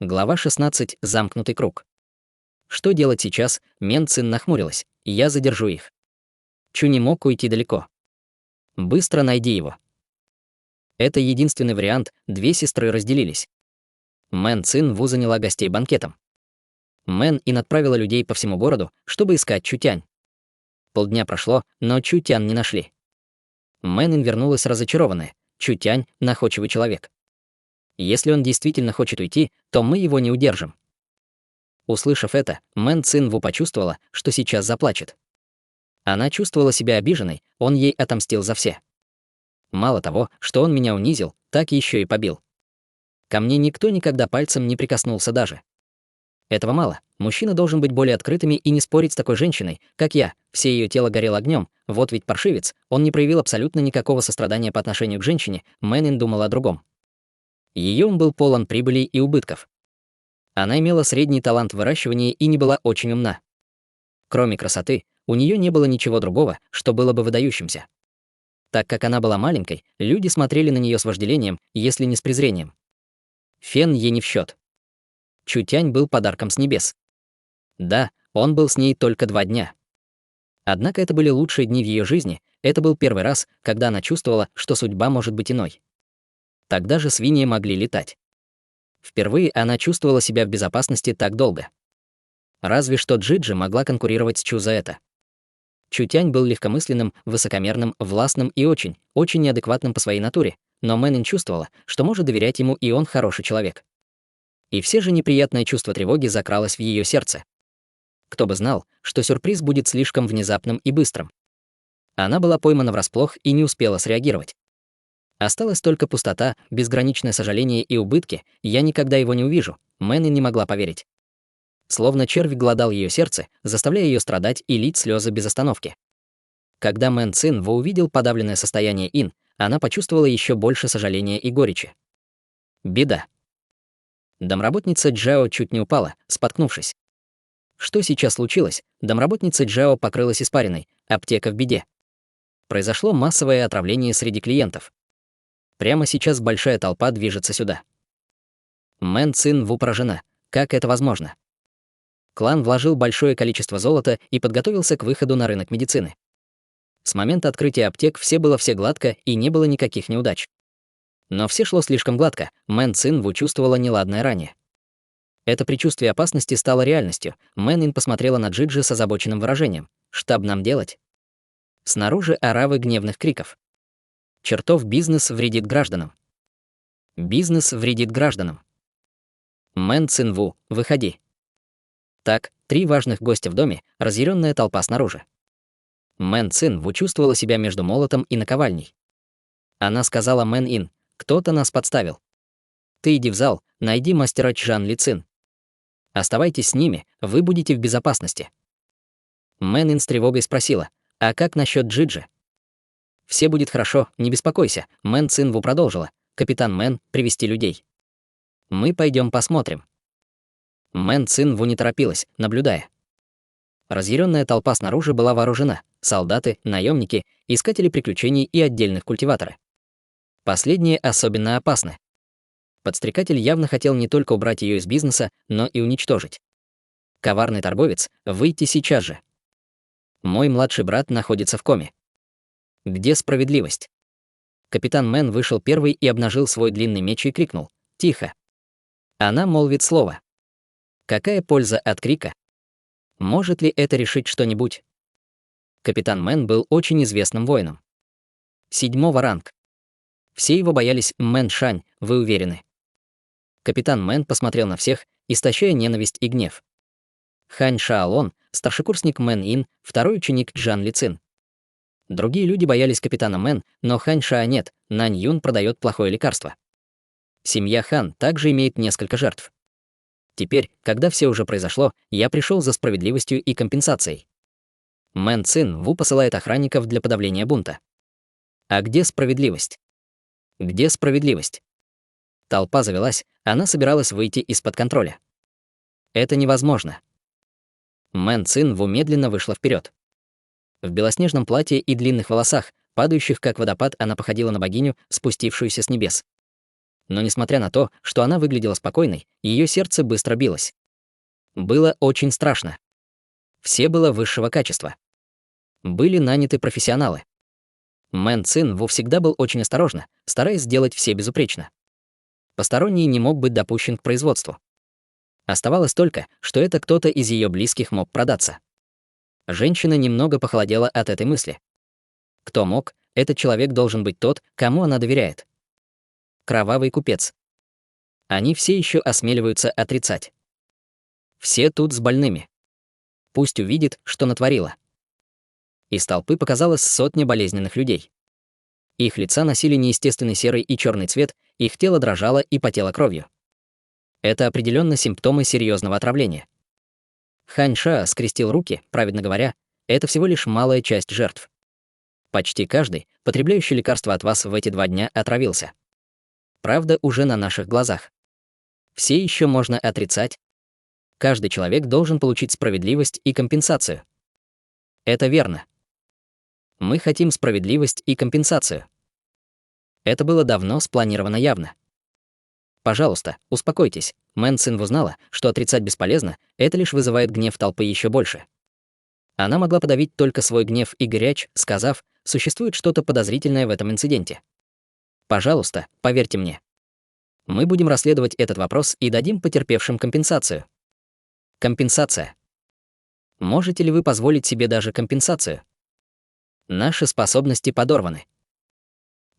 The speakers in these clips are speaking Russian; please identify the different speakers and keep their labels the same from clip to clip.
Speaker 1: Глава 16. Замкнутый круг. Что делать сейчас? Мэн Цин нахмурилась. Я задержу их. Чу не мог уйти далеко. Быстро найди его. Это единственный вариант, две сестры разделились. Мэн Цин Ву заняла гостей банкетом. Мэн Ин отправила людей по всему городу, чтобы искать Чутянь. Полдня прошло, но Чутянь не нашли. Мэн Ин вернулась разочарованная. Чутянь — находчивый человек. Если он действительно хочет уйти, то мы его не удержим. Услышав это, Мэн Цин Ву почувствовала, что сейчас заплачет. Она чувствовала себя обиженной, он ей отомстил за все. Мало того, что он меня унизил, так еще и побил. Ко мне никто никогда пальцем не прикоснулся даже. Этого мало. Мужчина должен быть более открытыми и не спорить с такой женщиной, как я. Все ее тело горело огнем. Вот ведь паршивец, он не проявил абсолютно никакого сострадания по отношению к женщине. Мэн Ин думала о другом. Ее ум был полон прибылей и убытков. Она имела средний талант в выращивании и не была очень умна. Кроме красоты, у нее не было ничего другого, что было бы выдающимся. Так как она была маленькой, люди смотрели на нее с вожделением, если не с презрением. Фен ей не в счет. Чутянь был подарком с небес. Да, он был с ней только 2 дня. Однако это были лучшие дни в ее жизни, это был первый раз, когда она чувствовала, что судьба может быть иной. Тогда же свиньи могли летать. Впервые она чувствовала себя в безопасности так долго. Разве что Джиджи могла конкурировать с Чу за это. Чутянь был легкомысленным, высокомерным, властным и очень неадекватным по своей натуре, но Мэн Ин чувствовала, что может доверять ему, и он хороший человек. И все же неприятное чувство тревоги закралось в ее сердце. Кто бы знал, что сюрприз будет слишком внезапным и быстрым. Она была поймана врасплох и не успела среагировать. Осталась только пустота, безграничное сожаление и убытки, я никогда его не увижу, Мэн Ин не могла поверить. Словно червь глодал ее сердце, заставляя ее страдать и лить слезы без остановки. Когда Мэн Цин Ву увидел подавленное состояние Ин, она почувствовала еще больше сожаления и горечи. Беда. Домработница Джао чуть не упала, споткнувшись. Что сейчас случилось? Домработница Джао покрылась испариной, аптека в беде. Произошло массовое отравление среди клиентов. Прямо сейчас большая толпа движется сюда. Мэн Цин Ву поражена. Как это возможно? Клан вложил большое количество золота и подготовился к выходу на рынок медицины. С момента открытия аптек все гладко и не было никаких неудач. Но все шло слишком гладко, Мэн Цин Ву чувствовала неладное ранее. Это предчувствие опасности стало реальностью. Мэн Ин посмотрела на Джиджи с озабоченным выражением. «Штаб нам делать?» Снаружи оравы гневных криков. Чертов бизнес вредит гражданам. Бизнес вредит гражданам. Мэн Цин Ву, выходи. Так, 3 важных гостя в доме, разъяренная толпа снаружи. Мэн Цин Ву чувствовала себя между молотом и наковальней. Она сказала Мэн Ин, кто-то нас подставил. Ты иди в зал, найди мастера Чжан Ли Цин. Оставайтесь с ними, вы будете в безопасности. Мэн Ин с тревогой спросила, а как насчет Джиджи? Все будет хорошо, не беспокойся, Мэн Цин Ву продолжила. Капитан Мэн, привести людей. Мы пойдем посмотрим. Мэн Цин Ву не торопилась, наблюдая. Разъяренная толпа снаружи была вооружена. Солдаты, наемники, искатели приключений и отдельных культиваторы. Последние особенно опасны. Подстрекатель явно хотел не только убрать ее из бизнеса, но и уничтожить. Коварный торговец, выйти сейчас же. Мой младший брат находится в коме. Где справедливость? Капитан Мэн вышел первый и обнажил свой длинный меч и крикнул. Тихо. Она молвит слово. Какая польза от крика? Может ли это решить что-нибудь? Капитан Мэн был очень известным воином. 7-го ранг. Все его боялись. Мэн Шань, вы уверены? Капитан Мэн посмотрел на всех, истощая ненависть и гнев. Хань Шаолон, старшекурсник Мэн Ин, второй ученик Чжан Ли Цин. Другие люди боялись капитана Мэн, но Хань Ша нет, Нань Юн продает плохое лекарство. Семья Хан также имеет несколько жертв. Теперь, когда все уже произошло, я пришел за справедливостью и компенсацией. Мэн Цин Ву посылает охранников для подавления бунта. А где справедливость? Где справедливость? Толпа завелась, она собиралась выйти из-под контроля. Это невозможно. Мэн Цин Ву медленно вышла вперед. В белоснежном платье и длинных волосах, падающих как водопад, она походила на богиню, спустившуюся с небес. Но несмотря на то, что она выглядела спокойной, ее сердце быстро билось. Было очень страшно. Все было высшего качества. Были наняты профессионалы. Мэн Цин Ву всегда был очень осторожно, стараясь сделать все безупречно. Посторонний не мог быть допущен к производству. Оставалось только, что это кто-то из ее близких мог продаться. Женщина немного похолодела от этой мысли. Кто мог, этот человек должен быть тот, кому она доверяет. Кровавый купец. Они все еще осмеливаются отрицать. Все тут с больными. Пусть увидит, что натворила. Из толпы показалось сотня болезненных людей. Их лица носили неестественный серый и черный цвет, их тело дрожало и потело кровью. Это определенно симптомы серьезного отравления. Хань Ша скрестил руки, праведно говоря, это всего лишь малая часть жертв. Почти каждый, потребляющий лекарства от вас в эти 2 дня, отравился. Правда, уже на наших глазах. Все еще можно отрицать. Каждый человек должен получить справедливость и компенсацию. Это верно. Мы хотим справедливость и компенсацию. Это было давно спланировано явно. Пожалуйста, успокойтесь. Мэн Цин Ву знала, что отрицать бесполезно, это лишь вызывает гнев толпы еще больше. Она могла подавить только свой гнев и горячь, сказав, существует что-то подозрительное в этом инциденте. Пожалуйста, поверьте мне. Мы будем расследовать этот вопрос и дадим потерпевшим компенсацию. Компенсация. Можете ли вы позволить себе даже компенсацию? Наши способности подорваны.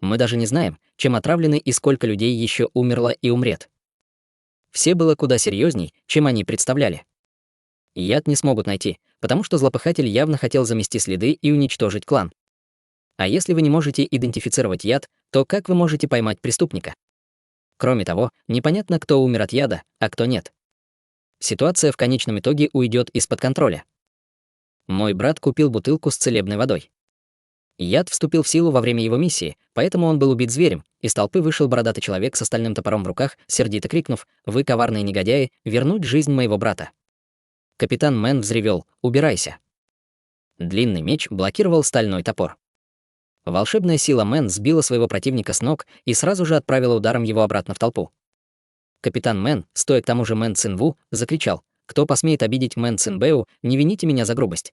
Speaker 1: Мы даже не знаем, чем отравлены и сколько людей еще умерло и умрет. Все было куда серьезней, чем они представляли. Яд не смогут найти, потому что злопыхатель явно хотел замести следы и уничтожить клан. А если вы не можете идентифицировать яд, то как вы можете поймать преступника? Кроме того, непонятно, кто умер от яда, а кто нет. Ситуация в конечном итоге уйдет из-под контроля. Мой брат купил бутылку с целебной водой. Яд вступил в силу во время его миссии, поэтому он был убит зверем. Из толпы вышел бородатый человек со стальным топором в руках, сердито крикнув: «Вы, коварные негодяи, вернуть жизнь моего брата!» Капитан Мэн взревел: «Убирайся!» Длинный меч блокировал стальной топор. Волшебная сила Мэн сбила своего противника с ног и сразу же отправила ударом его обратно в толпу. Капитан Мэн, стоя к тому же Мэн Цин Ву, закричал: «Кто посмеет обидеть Мэн Цин Бэу, не вините меня за грубость!»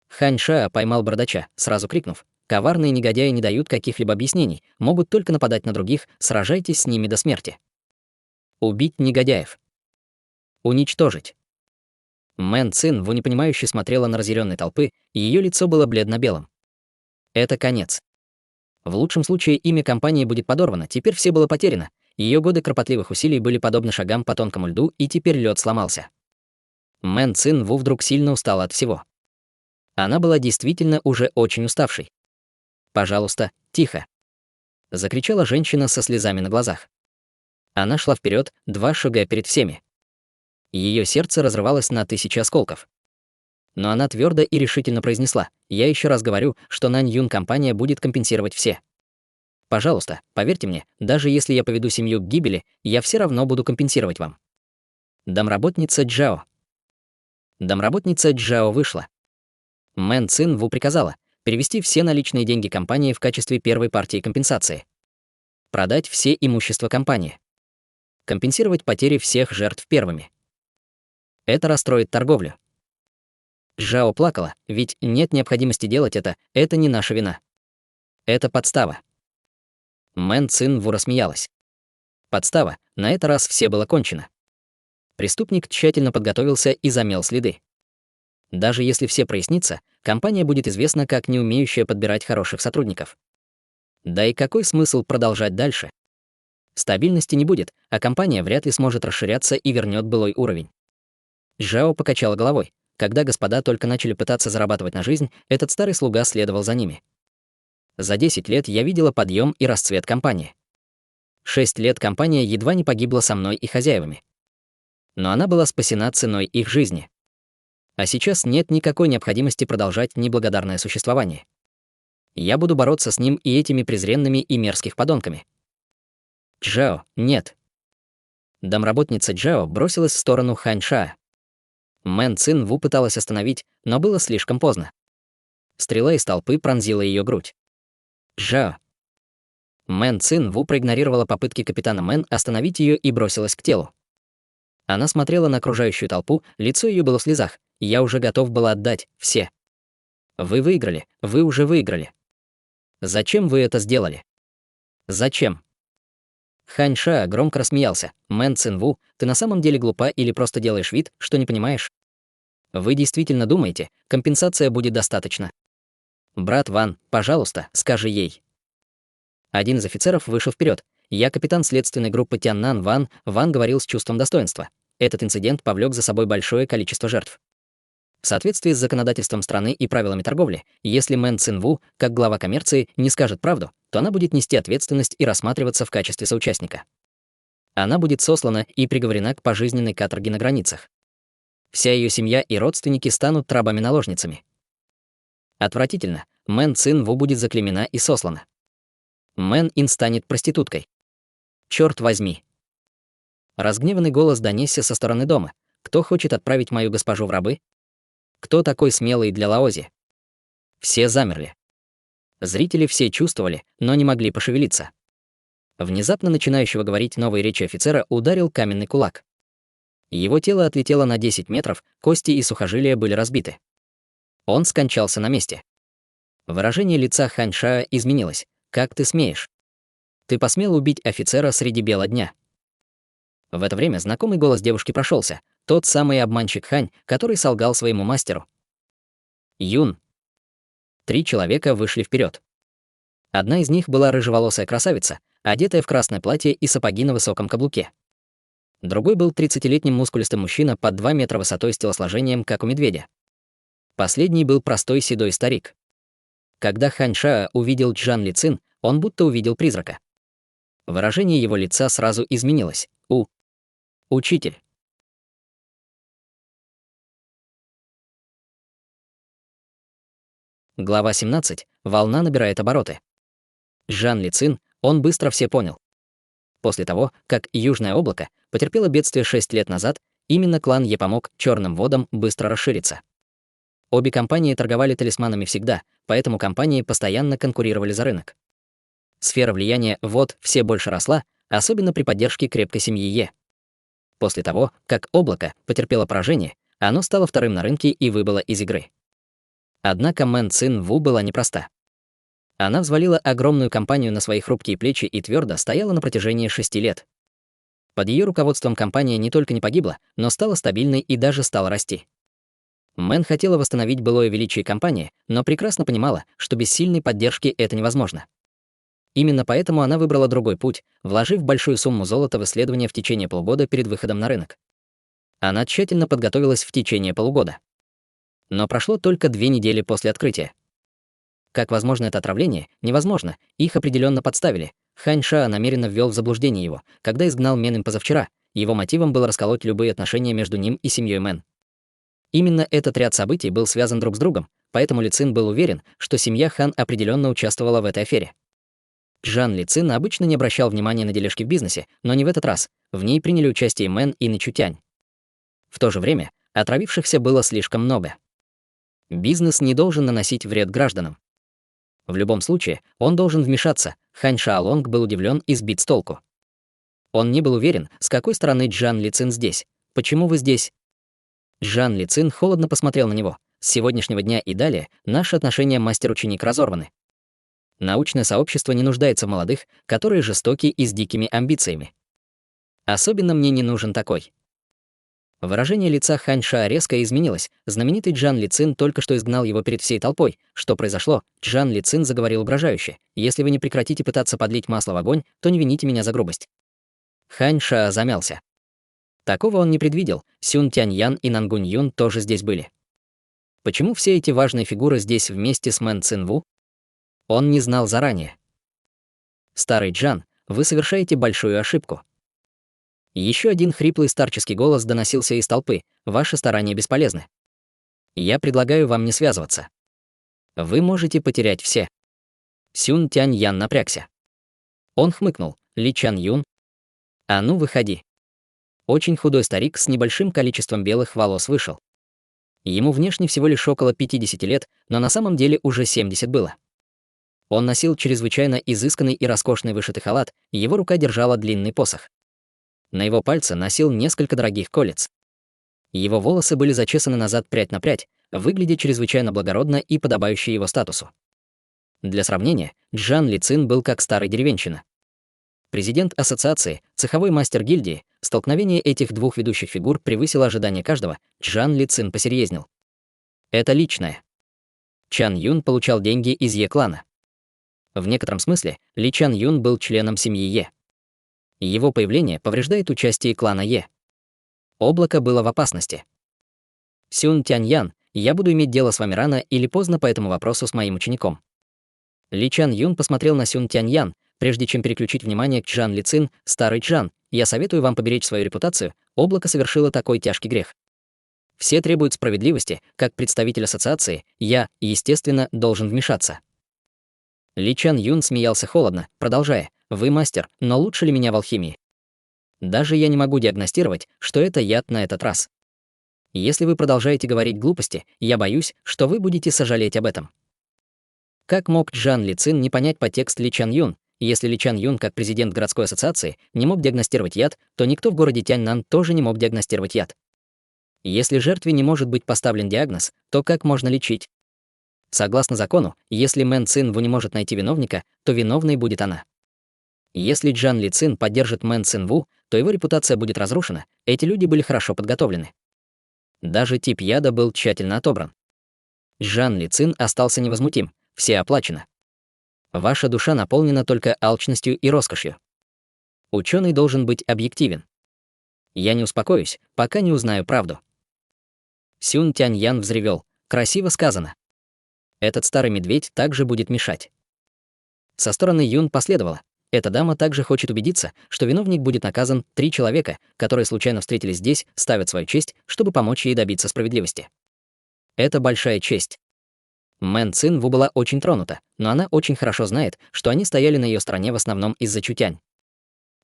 Speaker 1: Хань Ша поймал бородача, сразу крикнув: «Коварные негодяи не дают каких-либо объяснений, могут только нападать на других, сражайтесь с ними до смерти». Убить негодяев. Уничтожить. Мэн Цин Ву непонимающе смотрела на разъяренной толпы, и ее лицо было бледно-белым. Это конец. В лучшем случае имя компании будет подорвано, теперь все было потеряно. Ее годы кропотливых усилий были подобны шагам по тонкому льду, и теперь лед сломался. Мэн Цин Ву вдруг сильно устала от всего. Она была действительно уже очень уставшей. «Пожалуйста, тихо!» — закричала женщина со слезами на глазах. Она шла вперед, 2 шага перед всеми. Ее сердце разрывалось на 1000 осколков. Но она твердо и решительно произнесла: «Я еще раз говорю, что Нань Юн компания будет компенсировать все. Пожалуйста, поверьте мне, даже если я поведу семью к гибели, я все равно буду компенсировать вам». Домработница Джао. Домработница Джао вышла. Мэн Цин Ву приказала перевести все наличные деньги компании в качестве первой партии компенсации. Продать все имущество компании. Компенсировать потери всех жертв первыми. Это расстроит торговлю. Джао плакала, ведь нет необходимости делать это не наша вина. Это подстава. Мэн Цин Ву рассмеялась. Подстава, на этот раз все было кончено. Преступник тщательно подготовился и замел следы. Даже если все прояснится, компания будет известна как не умеющая подбирать хороших сотрудников. Да и какой смысл продолжать дальше? Стабильности не будет, а компания вряд ли сможет расширяться и вернет былой уровень. Жао покачала головой. Когда господа только начали пытаться зарабатывать на жизнь, этот старый слуга следовал за ними. За 10 лет я видела подъем и расцвет компании. 6 лет компания едва не погибла со мной и хозяевами. Но она была спасена ценой их жизни. А сейчас нет никакой необходимости продолжать неблагодарное существование. Я буду бороться с ним и этими презренными и мерзких подонками. Джао, нет. Домработница Джао бросилась в сторону Хань Ша. Мэн Цин Ву пыталась остановить, но было слишком поздно. Стрела из толпы пронзила ее грудь. Джао. Мэн Цин Ву проигнорировала попытки капитана Мэн остановить ее и бросилась к телу. Она смотрела на окружающую толпу, лицо ее было в слезах. Я уже готов был отдать все. Вы выиграли, вы уже выиграли. Зачем вы это сделали? Зачем? Хань Ша громко рассмеялся. Мэн Цин Ву, ты на самом деле глупа или просто делаешь вид, что не понимаешь? Вы действительно думаете, компенсация будет достаточно? Брат Ван, пожалуйста, скажи ей. Один из офицеров вышел вперед. Я капитан следственной группы Тяннан Ван. Ван говорил с чувством достоинства. Этот инцидент повлек за собой большое количество жертв. В соответствии с законодательством страны и правилами торговли, если Мэн Цин Ву, как глава коммерции, не скажет правду, то она будет нести ответственность и рассматриваться в качестве соучастника. Она будет сослана и приговорена к пожизненной каторге на границах. Вся ее семья и родственники станут рабами-наложницами. Отвратительно. Мэн Цин Ву будет заклеймена и сослана. Мэн Ин станет проституткой. Черт возьми. Разгневанный голос донесся со стороны дома. Кто хочет отправить мою госпожу в рабы? Кто такой смелый для Лаози? Все замерли. Зрители все чувствовали, но не могли пошевелиться. Внезапно начинающего говорить новой речи офицера ударил каменный кулак. Его тело отлетело на 10 метров, кости и сухожилия были разбиты. Он скончался на месте. Выражение лица Хань Шаа изменилось. «Как ты смеешь? Ты посмел убить офицера среди бела дня?» В это время знакомый голос девушки прошелся. Тот самый обманщик Хань, который солгал своему мастеру. Юн. 3 человека вышли вперед. Одна из них была рыжеволосая красавица, одетая в красное платье и сапоги на высоком каблуке. Другой был 30-летним мускулистым мужчина под 2 метра высотой с телосложением, как у медведя. Последний был простой седой старик. Когда Хань Шаа увидел Чжан Ли Цин, он будто увидел призрака. Выражение его лица сразу изменилось. Учитель. Глава 17. Волна набирает обороты. Чжан Ли Цин, он быстро все понял. После того, как Южное облако потерпело бедствие 6 лет назад, именно клан Е помог Черным водам быстро расшириться. Обе компании торговали талисманами всегда, поэтому компании постоянно конкурировали за рынок. Сфера влияния вод все больше росла, особенно при поддержке крепкой семьи Е. После того, как облако потерпело поражение, оно стало вторым на рынке и выбыло из игры. Однако Мэн Цин Ву была непроста. Она взвалила огромную компанию на свои хрупкие плечи и твердо стояла на протяжении 6 лет. Под ее руководством компания не только не погибла, но стала стабильной и даже стала расти. Мэн хотела восстановить былое величие компании, но прекрасно понимала, что без сильной поддержки это невозможно. Именно поэтому она выбрала другой путь, вложив большую сумму золота в исследования в течение полугода перед выходом на рынок. Она тщательно подготовилась в течение полугода. Но прошло только 2 недели после открытия. Как возможно это отравление? Невозможно. Их определенно подставили. Хань Шаа намеренно ввел в заблуждение его, когда изгнал Мэн им позавчера. Его мотивом было расколоть любые отношения между ним и семьей Мэн. Именно этот ряд событий был связан друг с другом, поэтому Ли Цин был уверен, что семья Хан определенно участвовала в этой афере. Чжан Ли Цин обычно не обращал внимания на дележки в бизнесе, но не в этот раз. В ней приняли участие Мэн и Нычутянь. В то же время отравившихся было слишком много. Бизнес не должен наносить вред гражданам. В любом случае, он должен вмешаться. Хань Шаолонг был удивлен и сбит с толку. Он не был уверен, с какой стороны Чжан Ли Цин здесь. «Почему вы здесь?» Чжан Ли Цин холодно посмотрел на него. «С сегодняшнего дня и далее наши отношения мастер-ученик разорваны. Научное сообщество не нуждается в молодых, которые жестоки и с дикими амбициями. Особенно мне не нужен такой». Выражение лица Хань Ша резко изменилось. Знаменитый Чжан Ли Цин только что изгнал его перед всей толпой. Что произошло? Чжан Ли Цин заговорил угрожающе. «Если вы не прекратите пытаться подлить масло в огонь, то не вините меня за грубость». Хань Ша замялся. Такого он не предвидел. Сюн Тяньян и Нангунь Юн тоже здесь были. Почему все эти важные фигуры здесь вместе с Мэн Цин Ву? Он не знал заранее. «Старый Джан, вы совершаете большую ошибку». Еще один хриплый старческий голос доносился из толпы. «Ваши старания бесполезны. Я предлагаю вам не связываться. Вы можете потерять все». Сюн Тяньян напрягся. Он хмыкнул. «Ли Чан Юн? А ну, выходи». Очень худой старик с небольшим количеством белых волос вышел. Ему внешне всего лишь около 50 лет, но на самом деле уже 70 было. Он носил чрезвычайно изысканный и роскошный вышитый халат, его рука держала длинный посох. На его пальце носил несколько дорогих колец. Его волосы были зачесаны назад прядь на прядь, выглядя чрезвычайно благородно и подобающе его статусу. Для сравнения, Чжан Лицин был как старый деревенщина. Президент ассоциации, цеховой мастер гильдии, столкновение этих двух ведущих фигур превысило ожидания каждого, Чжан Лицин посерьезнел. Это личное. Чан Юн получал деньги из Е-клана. В некотором смысле Ли Чан Юн был членом семьи Е. Его появление повреждает участие клана Е. Облако было в опасности. Сюн Тяньян, я буду иметь дело с вами рано или поздно по этому вопросу с моим учеником. Ли Чан Юн посмотрел на Сюн Тяньян, прежде чем переключить внимание к Чжан Лицин, старый Чжан, я советую вам поберечь свою репутацию, облако совершило такой тяжкий грех. Все требуют справедливости, как представитель ассоциации, я, естественно, должен вмешаться. Ли Чан Юн смеялся холодно, продолжая, вы мастер, но лучше ли меня в алхимии? Даже я не могу диагностировать, что это яд на этот раз. Если вы продолжаете говорить глупости, я боюсь, что вы будете сожалеть об этом. Как мог Чжан Лицин не понять подтекст Ли Чан Юн? Если Ли Чан Юн, как президент городской ассоциации, не мог диагностировать яд, то никто в городе Тяньнан тоже не мог диагностировать яд. Если жертве не может быть поставлен диагноз, то как можно лечить? Согласно закону, если Мэн Цин Ву не может найти виновника, то виновной будет она. Если Чжан Лицин поддержит Мэн Цин Ву, то его репутация будет разрушена, эти люди были хорошо подготовлены. Даже тип яда был тщательно отобран. Чжан Лицин остался невозмутим, все оплачено. Ваша душа наполнена только алчностью и роскошью. Ученый должен быть объективен. Я не успокоюсь, пока не узнаю правду. Сюн Тяньян взревел. Красиво сказано. Этот старый медведь также будет мешать. Со стороны Юн последовало. Эта дама также хочет убедиться, что виновник будет наказан. 3 человека, которые случайно встретились здесь, ставят свою честь, чтобы помочь ей добиться справедливости. Это большая честь. Мэн Цин Ву была очень тронута, но она очень хорошо знает, что они стояли на ее стороне в основном из-за Чутянь.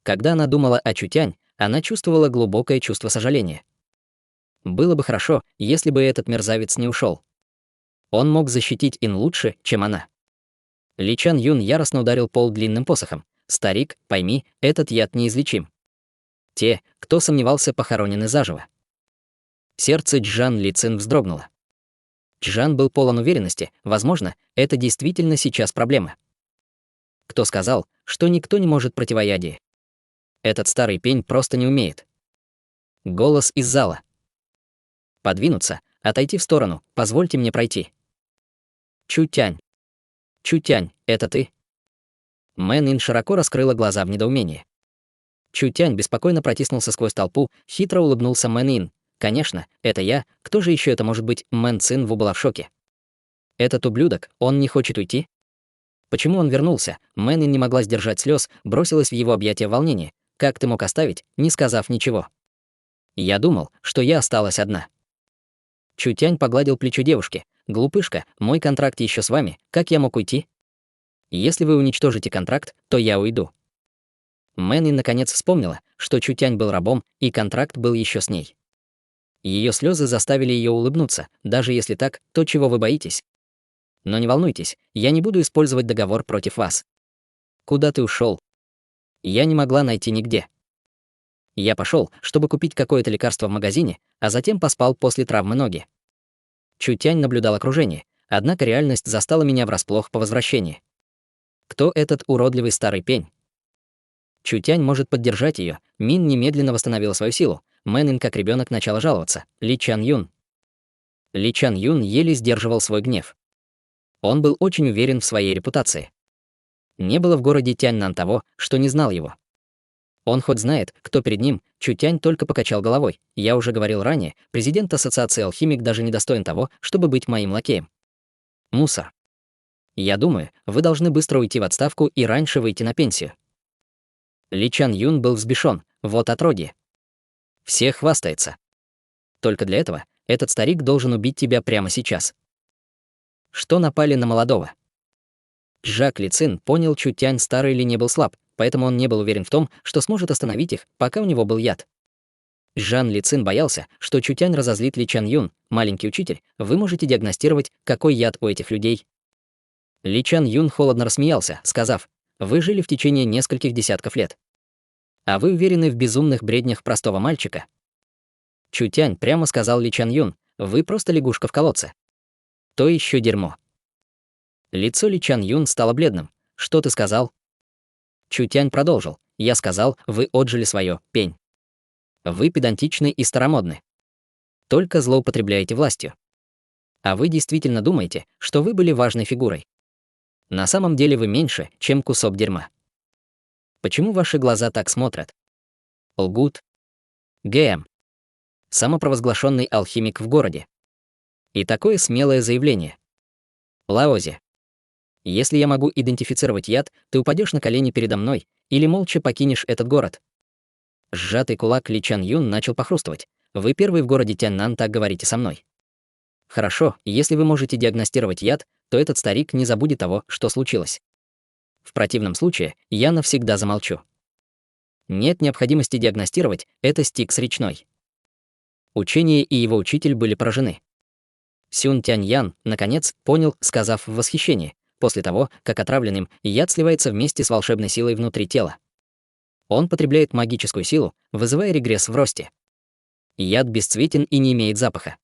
Speaker 1: Когда она думала о Чутянь, она чувствовала глубокое чувство сожаления. Было бы хорошо, если бы этот мерзавец не ушел. Он мог защитить Ин лучше, чем она. Ли Чан Юн яростно ударил пол длинным посохом. «Старик, пойми, этот яд неизлечим. Те, кто сомневался, похоронены заживо». Сердце Чжан Лицин вздрогнуло. Чжан был полон уверенности, возможно, это действительно сейчас проблема. Кто сказал, что никто не может противоядие? Этот старый пень просто не умеет. Голос из зала. Подвинуться, отойти в сторону, позвольте мне пройти. Чутянь. Чутянь, это ты? Мэн Ин широко раскрыла глаза в недоумении. Чутянь беспокойно протиснулся сквозь толпу, хитро улыбнулся Мэн Ин. Конечно, это я, кто же еще это может быть? Мэн Цин Ву была в шоке. Этот ублюдок, он не хочет уйти? Почему он вернулся? Мэн Ин не могла сдержать слез, бросилась в его объятия в волнении. Как ты мог оставить, не сказав ничего? Я думал, что я осталась одна. Чутянь погладил плечо девушки. Глупышка, мой контракт еще с вами, как я мог уйти? Если вы уничтожите контракт, то я уйду. Мэн Ин наконец вспомнила, что Чутянь был рабом, и контракт был еще с ней. Ее слезы заставили ее улыбнуться, даже если так, то чего вы боитесь? Но не волнуйтесь, я не буду использовать договор против вас. Куда ты ушел? Я не могла найти нигде. Я пошел, чтобы купить какое-то лекарство в магазине, а затем поспал после травмы ноги. Чутянь наблюдал окружение, однако реальность застала меня врасплох по возвращении. Кто этот уродливый старый пень? Чутянь может поддержать ее. Мин немедленно восстановила свою силу. Мэн Ин, как ребенок, начала жаловаться. Ли Чан Юн. Ли Чан Юн еле сдерживал свой гнев. Он был очень уверен в своей репутации. Не было в городе Тяньнан того, что не знал его. Он хоть знает, кто перед ним, Чутянь только покачал головой. Я уже говорил ранее, президент ассоциации алхимик даже не достоин того, чтобы быть моим лакеем. Мусор. Я думаю, вы должны быстро уйти в отставку и раньше выйти на пенсию. Ли Чан Юн был взбешен. Вот отродье. Все хвастается. Только для этого этот старик должен убить тебя прямо сейчас. Что напали на молодого? Жак Лицин понял, Чутянь старый ли не был слаб, поэтому он не был уверен в том, что сможет остановить их, пока у него был яд. Жан Лицин боялся, что Чутянь разозлит Ли Чан Юн. Маленький учитель, вы можете диагностировать, какой яд у этих людей? Ли Чан Юн холодно рассмеялся, сказав: «Вы жили в течение нескольких десятков лет. А вы уверены в безумных бреднях простого мальчика?» Чу Тянь прямо сказал Ли Чан Юн: «Вы просто лягушка в колодце». То еще дерьмо. Лицо Ли Чан Юн стало бледным. «Что ты сказал?» Чу Тянь продолжил: «Я сказал, вы отжили свое, пень. Вы педантичны и старомодны. Только злоупотребляете властью. А вы действительно думаете, что вы были важной фигурой? На самом деле вы меньше, чем кусок дерьма. Почему ваши глаза так смотрят? Лгут. ГМ. Самопровозглашенный алхимик в городе. И такое смелое заявление. Лаози. Если я могу идентифицировать яд, ты упадешь на колени передо мной или молча покинешь этот город». Сжатый кулак Ли Чан Юн начал похрустывать. «Вы первый в городе Тяньнан так говорите со мной. Хорошо, если вы можете диагностировать яд, то этот старик не забудет того, что случилось. В противном случае я навсегда замолчу. Нет необходимости диагностировать, это Стикс речной». Учение и его учитель были поражены. Сюн Тяньян, наконец, понял, сказав в восхищении, после того, как отравленным яд сливается вместе с волшебной силой внутри тела. Он потребляет магическую силу, вызывая регресс в росте. Яд бесцветен и не имеет запаха.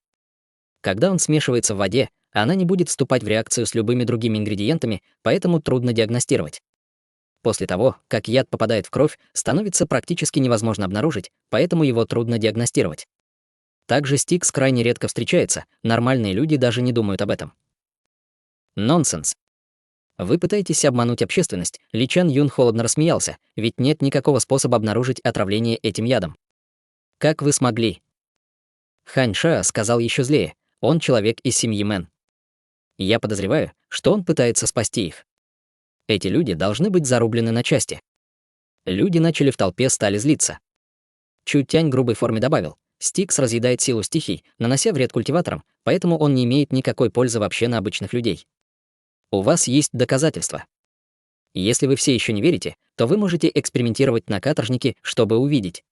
Speaker 1: Когда он смешивается в воде, она не будет вступать в реакцию с любыми другими ингредиентами, поэтому трудно диагностировать. После того, как яд попадает в кровь, становится практически невозможно обнаружить, поэтому его трудно диагностировать. Также Стикс крайне редко встречается, нормальные люди даже не думают об этом. Нонсенс. Вы пытаетесь обмануть общественность, Ли Чан Юн холодно рассмеялся, ведь нет никакого способа обнаружить отравление этим ядом. Как вы смогли? Хань Ша сказал еще злее, он человек из семьи Мэн. Я подозреваю, что он пытается спасти их. Эти люди должны быть зарублены на части. Люди начали в толпе стали злиться. Чу Тянь грубой форме добавил: Стикс разъедает силу стихий, нанося вред культиваторам, поэтому он не имеет никакой пользы вообще на обычных людей. У вас есть доказательства. Если вы все еще не верите, то вы можете экспериментировать на каторжнике, чтобы увидеть.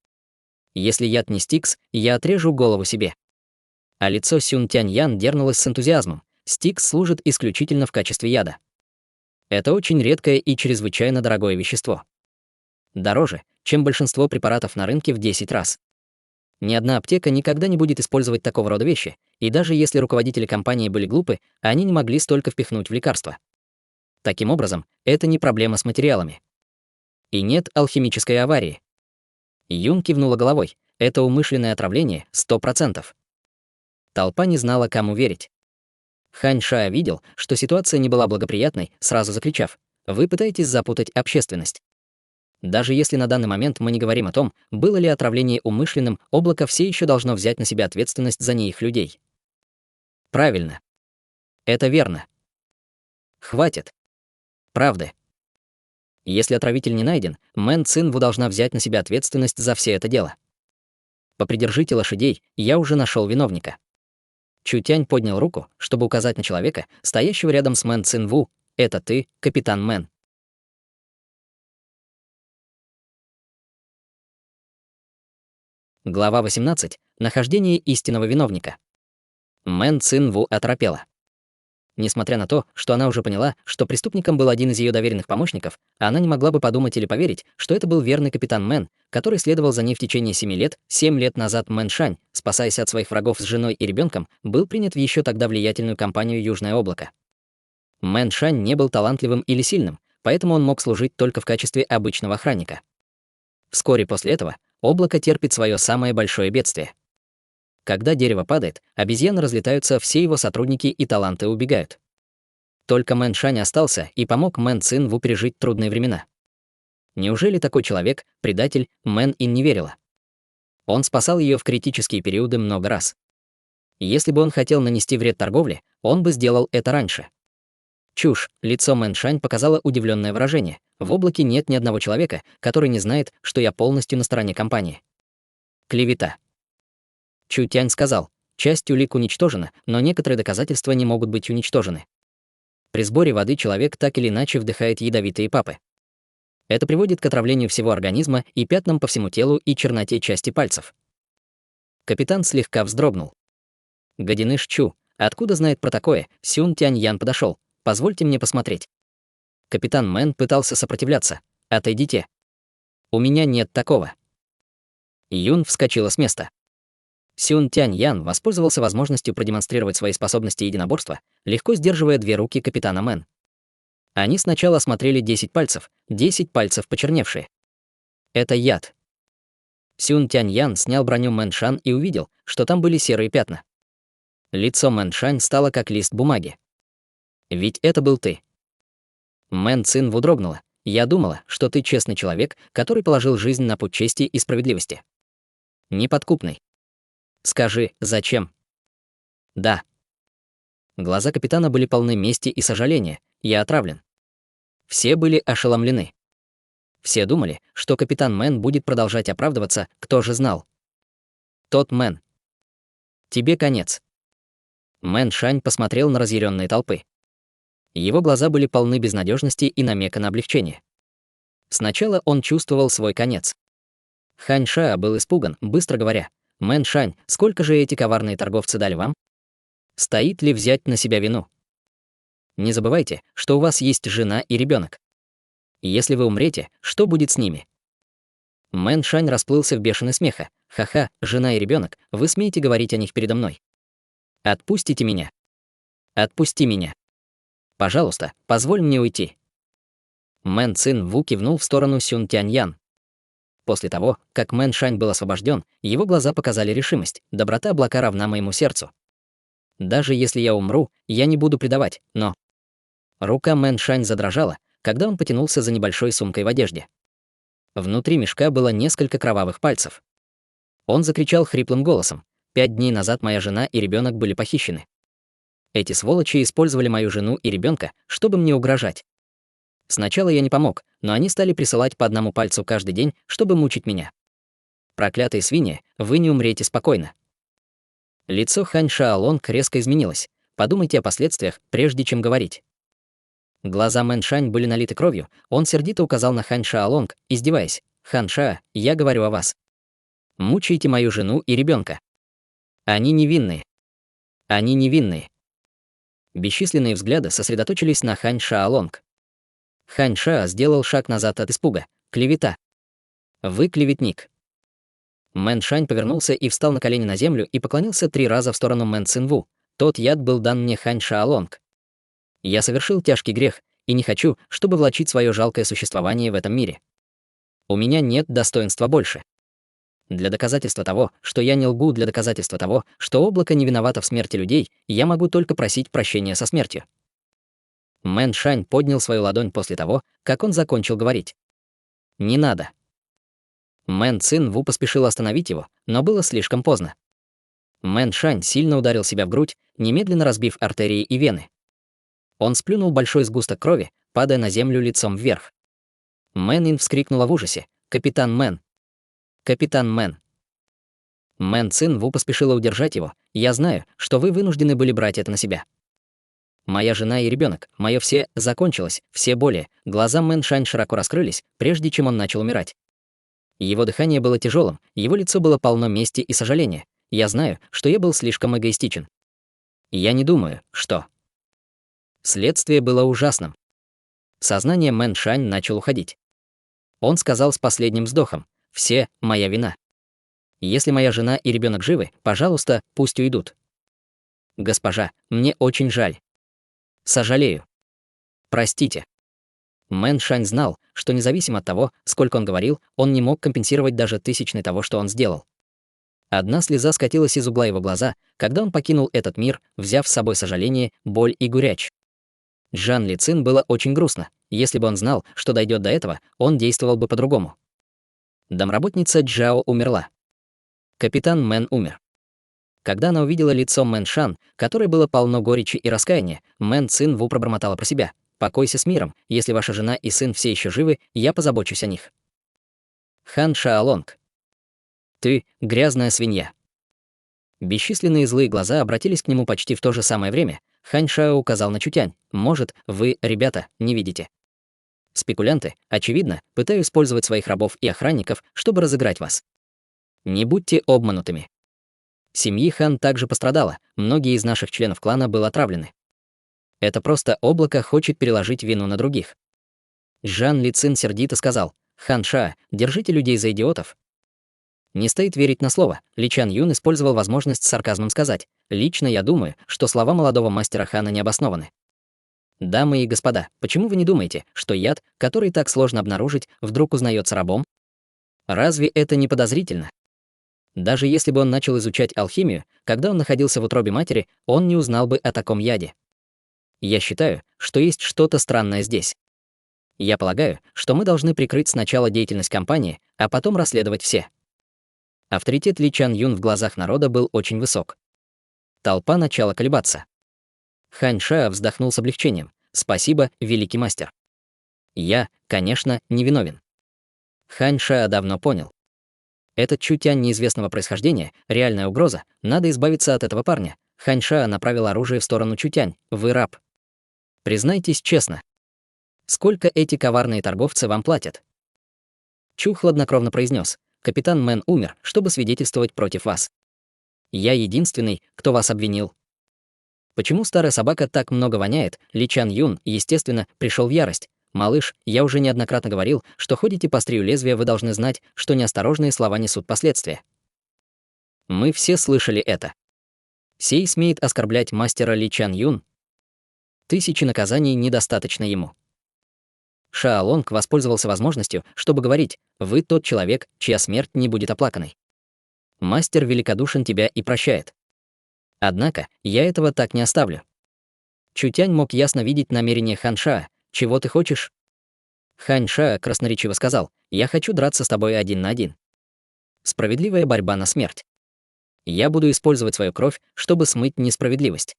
Speaker 1: Если яд не Стикс, я отрежу голову себе. А лицо Сюн Тяньян дернулось с энтузиазмом. Стикс служит исключительно в качестве яда. Это очень редкое и чрезвычайно дорогое вещество. Дороже, чем большинство препаратов на рынке в 10 раз. Ни одна аптека никогда не будет использовать такого рода вещи, и даже если руководители компании были глупы, они не могли столько впихнуть в лекарства. Таким образом, это не проблема с материалами. И нет алхимической аварии. Юн кивнула головой. Это умышленное отравление 100%. Толпа не знала, кому верить. Хань Ша видел, что ситуация не была благоприятной, сразу закричав: «Вы пытаетесь запутать общественность». Даже если на данный момент мы не говорим о том, было ли отравление умышленным, облако все еще должно взять на себя ответственность за неих людей. Правильно. Это верно. Хватит. Правды. Если отравитель не найден, Мэн Цинву должна взять на себя ответственность за все это дело. Попридержите лошадей, я уже нашел виновника. Чу Тянь поднял руку, чтобы указать на человека, стоящего рядом с Мэн Цинву. Это ты, капитан Мэн. Глава 18. Нахождение истинного виновника. Мэн Цинву оторопела. Несмотря на то, что она уже поняла, что преступником был один из ее доверенных помощников, она не могла бы подумать или поверить, что это был верный капитан Мэн, который следовал за ней в течение 7 лет. 7 лет назад Мэн Шань, спасаясь от своих врагов с женой и ребенком, был принят в еще тогда влиятельную компанию «Южное облако». Мэн Шань не был талантливым или сильным, поэтому он мог служить только в качестве обычного охранника. Вскоре после этого облако терпит свое самое большое бедствие. Когда дерево падает, обезьяны разлетаются, все его сотрудники и таланты убегают. Только Мэн Шань остался и помог Мэн Цинву пережить трудные времена. Неужели такой человек, предатель, Мэн Ин не верила? Он спасал ее в критические периоды много раз. Если бы он хотел нанести вред торговле, он бы сделал это раньше. Чушь, лицо Мэн Шань показало удивленное выражение. В облаке нет ни одного человека, который не знает, что я полностью на стороне компании. Клевета. Чу Тянь сказал: часть улик уничтожена, но некоторые доказательства не могут быть уничтожены. При сборе воды человек так или иначе вдыхает ядовитые папы. Это приводит к отравлению всего организма и пятнам по всему телу и черноте части пальцев. Капитан слегка вздрогнул. Гаденыш Чу, откуда знает про такое? Сюн Тяньян подошел. Позвольте мне посмотреть. Капитан Мэн пытался сопротивляться. Отойдите. У меня нет такого. Юн вскочила с места. Сюн Тянь Ян воспользовался возможностью продемонстрировать свои способности единоборства, легко сдерживая две руки капитана Мэн. Они сначала осмотрели 10 пальцев почерневшие. Это яд. Сюн Тянь Ян снял броню Мэн Шань и увидел, что там были серые пятна. Лицо Мэн Шань стало как лист бумаги. Ведь это был ты. Мэн Цин вздрогнула. Я думала, что ты честный человек, который положил жизнь на путь чести и справедливости. Неподкупный. Скажи, зачем? Да. Глаза капитана были полны мести и сожаления. Я отравлен. Все были ошеломлены. Все думали, что капитан Мэн будет продолжать оправдываться, кто же знал. Тот Мэн. Тебе конец. Мэн Шань посмотрел на разъяренные толпы. Его глаза были полны безнадежности и намека на облегчение. Сначала он чувствовал свой конец. Хань Ша был испуган, быстро говоря: «Мэн Шань, сколько же эти коварные торговцы дали вам? Стоит ли взять на себя вину? Не забывайте, что у вас есть жена и ребенок. Если вы умрете, что будет с ними?» Мэн Шань расплылся в бешеный смех. «Ха-ха, жена и ребенок, вы смеете говорить о них передо мной? Отпустите меня. Отпусти меня. Пожалуйста, позволь мне уйти». Мэн Цин Ву кивнул в сторону Сюн Тянь Ян. После того, как Мэн Шань был освобожден, его глаза показали решимость. Доброта облака равна моему сердцу. Даже если я умру, я не буду предавать, но... Рука Мэн Шань задрожала, когда он потянулся за небольшой сумкой в одежде. Внутри мешка было несколько кровавых пальцев. Он закричал хриплым голосом: 5 дней назад моя жена и ребенок были похищены. Эти сволочи использовали мою жену и ребенка, чтобы мне угрожать. Сначала я не помог, но они стали присылать по одному пальцу каждый день, чтобы мучить меня. Проклятые свиньи, вы не умрете спокойно. Лицо Хань Шаолонг резко изменилось. Подумайте о последствиях, прежде чем говорить. Глаза Мэн Шань были налиты кровью, он сердито указал на Хань Шаолонг, издеваясь: «Хан Ша, я говорю о вас. Мучайте мою жену и ребенка. Они невинные. Они невинные». Бесчисленные взгляды сосредоточились на Хань Шаолонг. Хань Ша сделал шаг назад от испуга. «Клевета. Вы клеветник». Мэн Шань повернулся и встал на колени на землю и поклонился 3 раза в сторону Мэн Цин Ву. «Тот яд был дан мне Хань Шаолонг. Я совершил тяжкий грех и не хочу, чтобы влачить свое жалкое существование в этом мире. У меня нет достоинства больше. Для доказательства того, что я не лгу, для доказательства того, что облако не виновато в смерти людей, я могу только просить прощения со смертью». Мэн Шань поднял свою ладонь после того, как он закончил говорить. «Не надо». Мэн Цин Ву поспешил остановить его, но было слишком поздно. Мэн Шань сильно ударил себя в грудь, немедленно разбив артерии и вены. Он сплюнул большой сгусток крови, падая на землю лицом вверх. Мэн Ин вскрикнула в ужасе: «Капитан Мэн! Капитан Мэн!» Мэн Цин Ву поспешила удержать его. «Я знаю, что вы вынуждены были брать это на себя. Моя жена и ребенок, мое все закончилось, все боли». Глаза Мэн Шань широко раскрылись, прежде чем он начал умирать. Его дыхание было тяжелым, его лицо было полно мести и сожаления. «Я знаю, что я был слишком эгоистичен. Я не думаю, что...» Следствие было ужасным. Сознание Мэн Шань начал уходить. Он сказал с последним вздохом: «Все моя вина. Если моя жена и ребенок живы, пожалуйста, пусть уйдут. Госпожа, мне очень жаль. Сожалею. Простите». Мэн Шань знал, что независимо от того, сколько он говорил, он не мог компенсировать даже тысячный того, что он сделал. Одна слеза скатилась из угла его глаза, когда он покинул этот мир, взяв с собой сожаление, боль и горечь. Джан Ли Цин было очень грустно. Если бы он знал, что дойдет до этого, он действовал бы по-другому. Домработница Джао умерла. Капитан Мэн умер. Когда она увидела лицо Мэн Шан, которое было полно горечи и раскаяния, Мэн Цин Ву пробормотала про себя: «Покойся с миром, если ваша жена и сын все еще живы, я позабочусь о них». Хан Шаолонг. Ты — грязная свинья. Бесчисленные злые глаза обратились к нему почти в то же самое время. Хань Шао указал на Чутянь. «Может, вы, ребята, не видите? Спекулянты, очевидно, пытаются использовать своих рабов и охранников, чтобы разыграть вас. Не будьте обманутыми. Семьи Хан также пострадала, многие из наших членов клана были отравлены. Это просто облако хочет переложить вину на других. Жан Ли Цин сердито сказал: «Хан Ша, держите людей за идиотов». Не стоит верить на слово. Ли Чан Юн использовал возможность с сарказмом сказать: «Лично я думаю, что слова молодого мастера Хана не обоснованы». Дамы и господа, почему вы не думаете, что яд, который так сложно обнаружить, вдруг узнается рабом? Разве это не подозрительно? Даже если бы он начал изучать алхимию, когда он находился в утробе матери, он не узнал бы о таком яде. Я считаю, что есть что-то странное здесь. Я полагаю, что мы должны прикрыть сначала деятельность компании, а потом расследовать все. Авторитет Ли Чан Юн в глазах народа был очень высок. Толпа начала колебаться. Хань Ша вздохнул с облегчением. «Спасибо, великий мастер. Я, конечно, не виновен». Хань Ша давно понял. Этот Чу Тянь неизвестного происхождения — реальная угроза, надо избавиться от этого парня. Хань Ша направил оружие в сторону Чу Тянь. «Вы раб. Признайтесь честно. Сколько эти коварные торговцы вам платят?» Чу хладнокровно произнес: «Капитан Мэн умер, чтобы свидетельствовать против вас. Я единственный, кто вас обвинил». Почему старая собака так много воняет? Ли Чан Юн, естественно, пришел в ярость. «Малыш, я уже неоднократно говорил, что ходите по острию лезвия, вы должны знать, что неосторожные слова несут последствия». Мы все слышали это. Сей смеет оскорблять мастера Ли Чан Юн? Тысячи наказаний недостаточно ему. Ша Лонг воспользовался возможностью, чтобы говорить: «Вы тот человек, чья смерть не будет оплаканной. Мастер великодушен тебя и прощает. Однако я этого так не оставлю». Чу Тянь мог ясно видеть намерение Хан Ша. «Чего ты хочешь?» Хань Ша красноречиво сказал: «Я хочу драться с тобой 1 на 1. Справедливая борьба на смерть. Я буду использовать свою кровь, чтобы смыть несправедливость».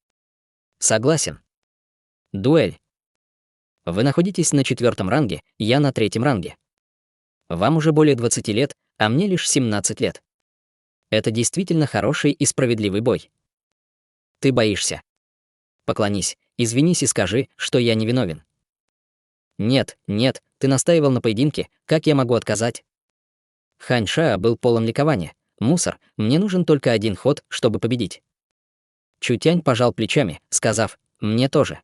Speaker 1: Согласен. Дуэль. Вы находитесь на 4-м ранге, я на 3-м ранге. Вам уже более 20 лет, а мне лишь 17 лет. Это действительно хороший и справедливый бой. Ты боишься. Поклонись, извинись и скажи, что я не виновен. Нет, нет, ты настаивал на поединке, как я могу отказать? Хань Ша был полон ликования. «Мусор, мне нужен только 1 ход, чтобы победить». Чу Тянь пожал плечами, сказав: «Мне тоже».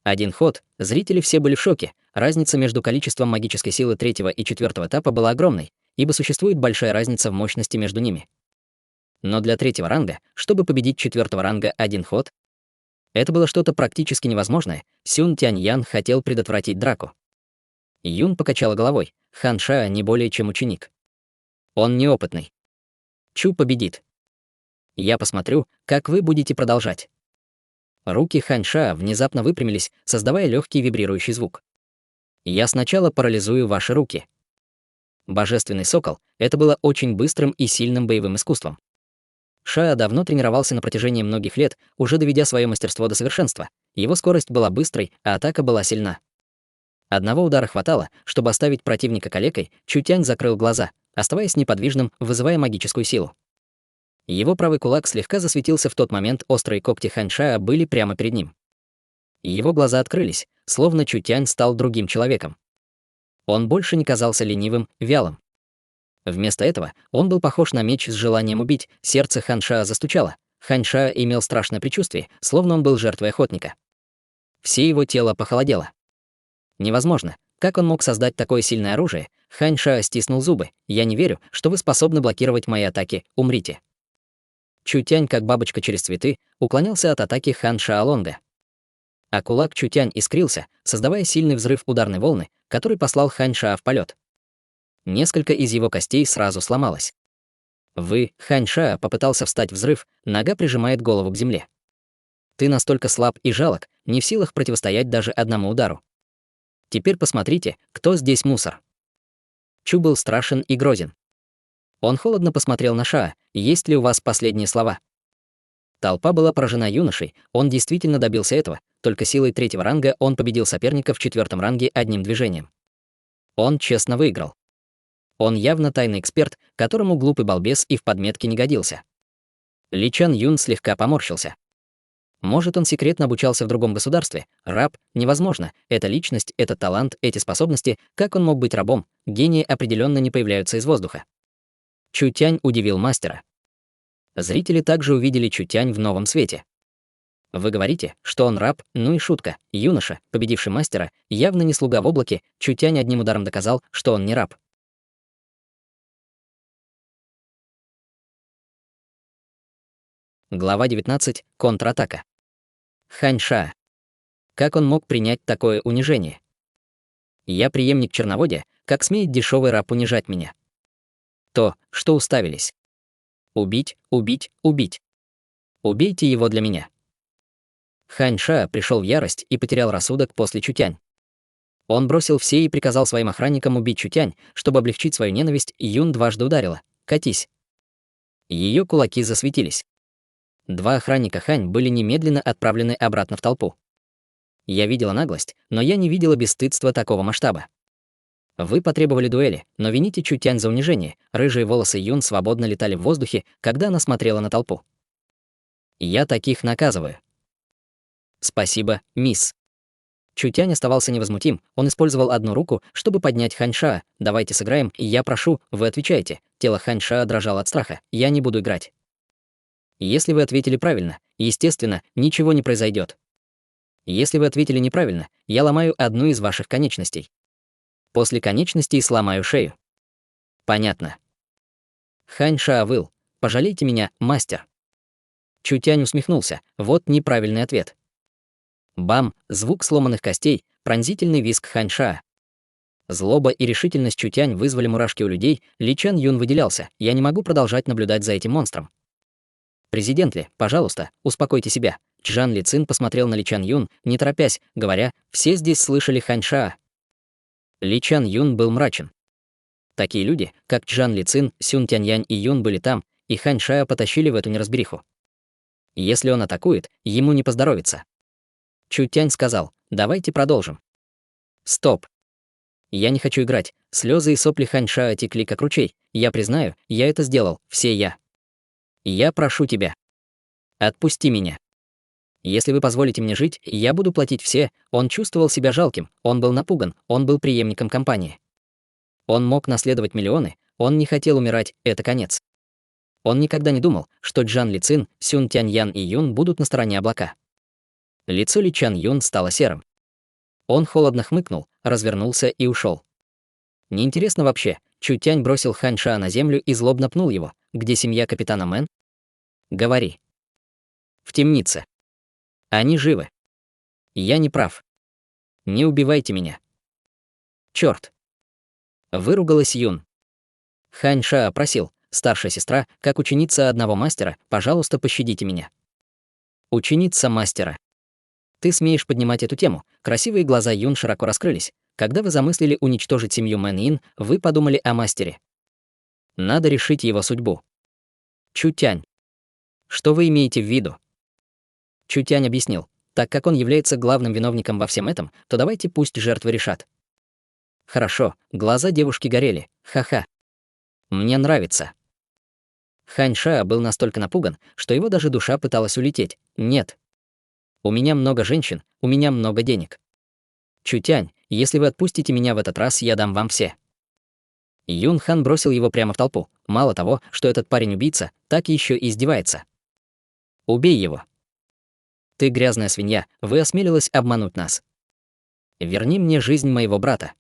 Speaker 1: 1 ход, зрители все были в шоке. Разница между количеством магической силы 3-го и 4-го этапа была огромной, ибо существует большая разница в мощности между ними. Но для 3-го ранга, чтобы победить 4-го ранга 1 ход, это было что-то практически невозможное. Сюн Тянь-Ян хотел предотвратить драку. Юн покачала головой. Хан Ша не более чем ученик. Он неопытный. Чу победит. Я посмотрю, как вы будете продолжать. Руки Хань Ша внезапно выпрямились, создавая легкий вибрирующий звук. Я сначала парализую ваши руки. Божественный сокол — это было очень быстрым и сильным боевым искусством. Ша давно тренировался на протяжении многих лет, уже доведя свое мастерство до совершенства. Его скорость была быстрой, а атака была сильна. Одного удара хватало, чтобы оставить противника калекой. Чу Тянь закрыл глаза, оставаясь неподвижным, вызывая магическую силу. Его правый кулак слегка засветился в тот момент, острые когти Хань Ша были прямо перед ним. Его глаза открылись, словно Чу Тянь стал другим человеком. Он больше не казался ленивым, вялым. Вместо этого он был похож на меч с желанием убить. Сердце Хан Ша застучало. Хань Ша имел страшное предчувствие, словно он был жертвой охотника. Все его тело похолодело. Невозможно. Как он мог создать такое сильное оружие? Хань Ша стиснул зубы. «Я не верю, что вы способны блокировать мои атаки. Умрите». Чу Тянь, как бабочка через цветы, уклонялся от атаки Хан Ша Лонга. А кулак Чу Тянь искрился, создавая сильный взрыв ударной волны, который послал Хань Ша в полет. Несколько из его костей сразу сломалось. Хань Ша попытался встать взрыв, нога прижимает голову к земле. Ты настолько слаб и жалок, не в силах противостоять даже одному удару. Теперь посмотрите, кто здесь мусор. Чу был страшен и грозен. Он холодно посмотрел на Ша: «Есть ли у вас последние слова?» Толпа была поражена юношей, он действительно добился этого, только силой 3-го ранга он победил соперника в 4-м ранге одним движением. Он честно выиграл. Он явно тайный эксперт, которому глупый балбес и в подметке не годился. Ли Чан Юн слегка поморщился. Может, он секретно обучался в другом государстве? Раб? Невозможно. Эта личность, этот талант, эти способности, как он мог быть рабом? Гении определенно не появляются из воздуха. Чу Тянь удивил мастера. Зрители также увидели Чу Тянь в новом свете. Вы говорите, что он раб, ну и шутка. Юноша, победивший мастера, явно не слуга в облаке, Чутянь одним ударом доказал, что он не раб. Глава 19. Контратака. Ханьша. Как он мог принять такое унижение? Я преемник черноводия, как смеет дешевый раб унижать меня? То, что уставились. Убить, убить, убить. Убейте его для меня. Ханьша пришел в ярость и потерял рассудок после Чутянь. Он бросил все и приказал своим охранникам убить Чутянь, чтобы облегчить свою ненависть, Юн дважды ударила. «Катись». Ее кулаки засветились. Два охранника Хань были немедленно отправлены обратно в толпу. Я видела наглость, но я не видела бесстыдства такого масштаба. Вы потребовали дуэли, но вините Чутянь за унижение. Рыжие волосы Юн свободно летали в воздухе, когда она смотрела на толпу. Я таких наказываю. Спасибо, мисс. Чутянь оставался невозмутим, он использовал одну руку, чтобы поднять Ханьша. Давайте сыграем, я прошу, вы отвечаете. Тело Ханьша дрожало от страха, я не буду играть. Если вы ответили правильно, естественно, ничего не произойдет. Если вы ответили неправильно, я ломаю одну из ваших конечностей. После конечностей сломаю шею. Понятно. Ханьша выл. Пожалейте меня, мастер. Чутянь усмехнулся. Вот неправильный ответ. Бам! Звук сломанных костей, пронзительный визг Ханьша. Злоба и решительность Чутянь вызвали мурашки у людей, Ли Чан Юн выделялся. Я не могу продолжать наблюдать за этим монстром. Президент Ли, пожалуйста, успокойте себя. Чжан Ли Цин посмотрел на Ли Чан Юн, не торопясь, говоря, все здесь слышали Ханьша. Ли Чан Юн был мрачен. Такие люди, как Чжан Ли Цин, Сюн Тяньянь и Юн были там, и Ханьша потащили в эту неразбериху. Если он атакует, ему не поздоровится. Чутянь сказал, давайте продолжим. Стоп. Я не хочу играть. Слезы и сопли Ханьша текли как ручей. Я признаю, я это сделал, все я. Я прошу тебя. Отпусти меня. Если вы позволите мне жить, я буду платить все. Он чувствовал себя жалким, он был напуган, он был преемником компании. Он мог наследовать миллионы, он не хотел умирать, это конец. Он никогда не думал, что Чжан Ли Цин, Сюн Тяньян и Юн будут на стороне облака. Лицо Ли Чан Юн стало серым. Он холодно хмыкнул, развернулся и ушел. Неинтересно вообще, Чутянь бросил Ханьша на землю и злобно пнул его. Где семья капитана Мэн? Говори. В темнице. Они живы. Я не прав. Не убивайте меня. Чёрт. Выругалась Юн. Ханьша просил, старшая сестра, как ученица одного мастера, пожалуйста, пощадите меня. Ученица мастера. Ты смеешь поднимать эту тему? Красивые глаза Юн широко раскрылись. Когда вы замыслили уничтожить семью Мэн Ин, вы подумали о мастере. Надо решить его судьбу. Чутянь. Что вы имеете в виду? Чутянь объяснил. Так как он является главным виновником во всем этом, то давайте пусть жертвы решат. Хорошо, глаза девушки горели. Ха-ха. Мне нравится. Ханьша был настолько напуган, что его даже душа пыталась улететь. Нет. У меня много женщин, у меня много денег. Чутянь, если вы отпустите меня в этот раз, я дам вам все. Юн Хан бросил его прямо в толпу. Мало того, что этот парень убийца, так еще и издевается. Убей его. Ты грязная свинья, вы осмелилась обмануть нас. Верни мне жизнь моего брата.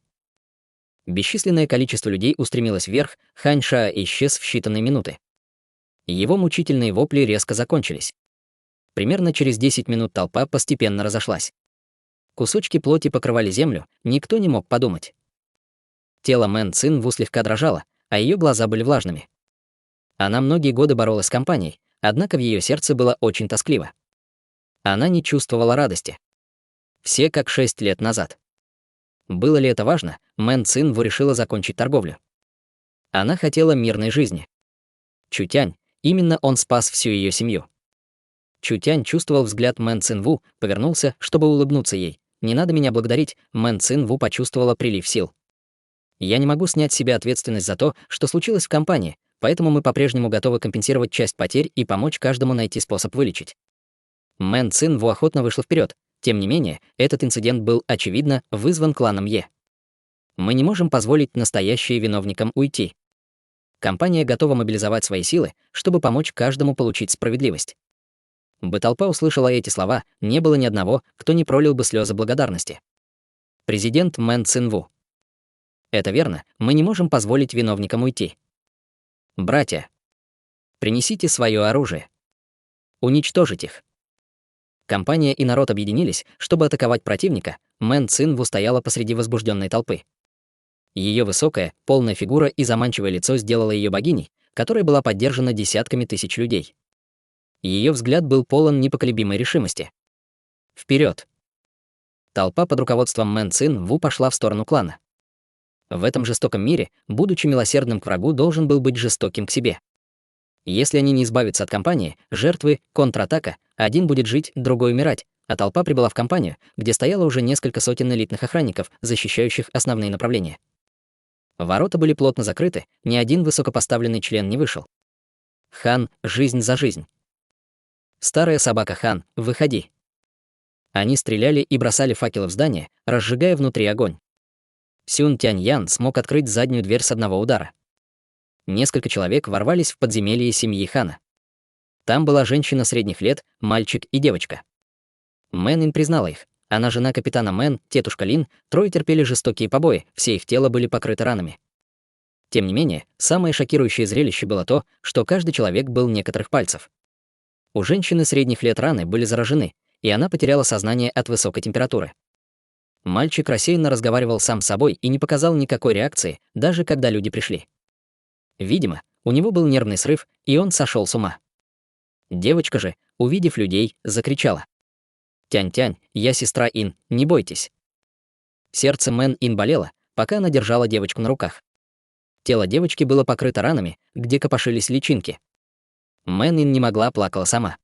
Speaker 1: Бесчисленное количество людей устремилось вверх, Ханьша исчез в считанные минуты. Его мучительные вопли резко закончились. Примерно через 10 минут толпа постепенно разошлась. Кусочки плоти покрывали землю, никто не мог подумать. Тело Мэн Цин Ву слегка дрожало, а ее глаза были влажными. Она многие годы боролась с компанией, однако в ее сердце было очень тоскливо. Она не чувствовала радости. Все как 6 лет назад. Было ли это важно, Мэн Цин Ву решила закончить торговлю. Она хотела мирной жизни. Чутянь, именно он спас всю ее семью. Чутянь чувствовал взгляд Мэн Цин Ву, повернулся, чтобы улыбнуться ей. «Не надо меня благодарить», Мэн Цин Ву почувствовала прилив сил. «Я не могу снять с себя ответственность за то, что случилось в компании, поэтому мы по-прежнему готовы компенсировать часть потерь и помочь каждому найти способ вылечить». Мэн Цин Ву охотно вышла вперед. Тем не менее, этот инцидент был, очевидно, вызван кланом Е. Мы не можем позволить настоящим виновникам уйти. Компания готова мобилизовать свои силы, чтобы помочь каждому получить справедливость. Бы толпа услышала эти слова, не было ни одного, кто не пролил бы слезы благодарности. Президент Мэн Цин-Ву. Это верно, мы не можем позволить виновникам уйти. Братья, принесите свое оружие. Уничтожить их. Компания и народ объединились, чтобы атаковать противника. Мэн Цин-Ву стояла посреди возбужденной толпы. Ее высокая, полная фигура и заманчивое лицо сделало ее богиней, которая была поддержана десятками тысяч людей. Ее взгляд был полон непоколебимой решимости. Вперед! Толпа под руководством Мэн Цин-Ву пошла в сторону клана. В этом жестоком мире, будучи милосердным к врагу, должен был быть жестоким к себе. Если они не избавятся от компании, жертвы, контратака, один будет жить, другой умирать, а толпа прибыла в компанию, где стояло уже несколько сотен элитных охранников, защищающих основные направления. Ворота были плотно закрыты, ни один высокопоставленный член не вышел. Хан, жизнь за жизнь. Старая собака Хан, выходи. Они стреляли и бросали факелы в здание, разжигая внутри огонь. Сюн Тянь-Ян смог открыть заднюю дверь с одного удара. Несколько человек ворвались в подземелье семьи Хана. Там была женщина средних лет, мальчик и девочка. Мэн Ин признала их. Она жена капитана Мэн, тетушка Лин, трое терпели жестокие побои, все их тела были покрыты ранами. Тем не менее, самое шокирующее зрелище было то, что каждый человек был некоторых пальцев. У женщины средних лет раны были заражены, и она потеряла сознание от высокой температуры. Мальчик рассеянно разговаривал сам с собой и не показал никакой реакции, даже когда люди пришли. Видимо, у него был нервный срыв, и он сошел с ума. Девочка же, увидев людей, закричала: «Тянь-Тянь, я сестра Ин, не бойтесь». Сердце Мэн Ин болело, пока она держала девочку на руках. Тело девочки было покрыто ранами, где копошились личинки. Мэн Ин не могла, плакала сама.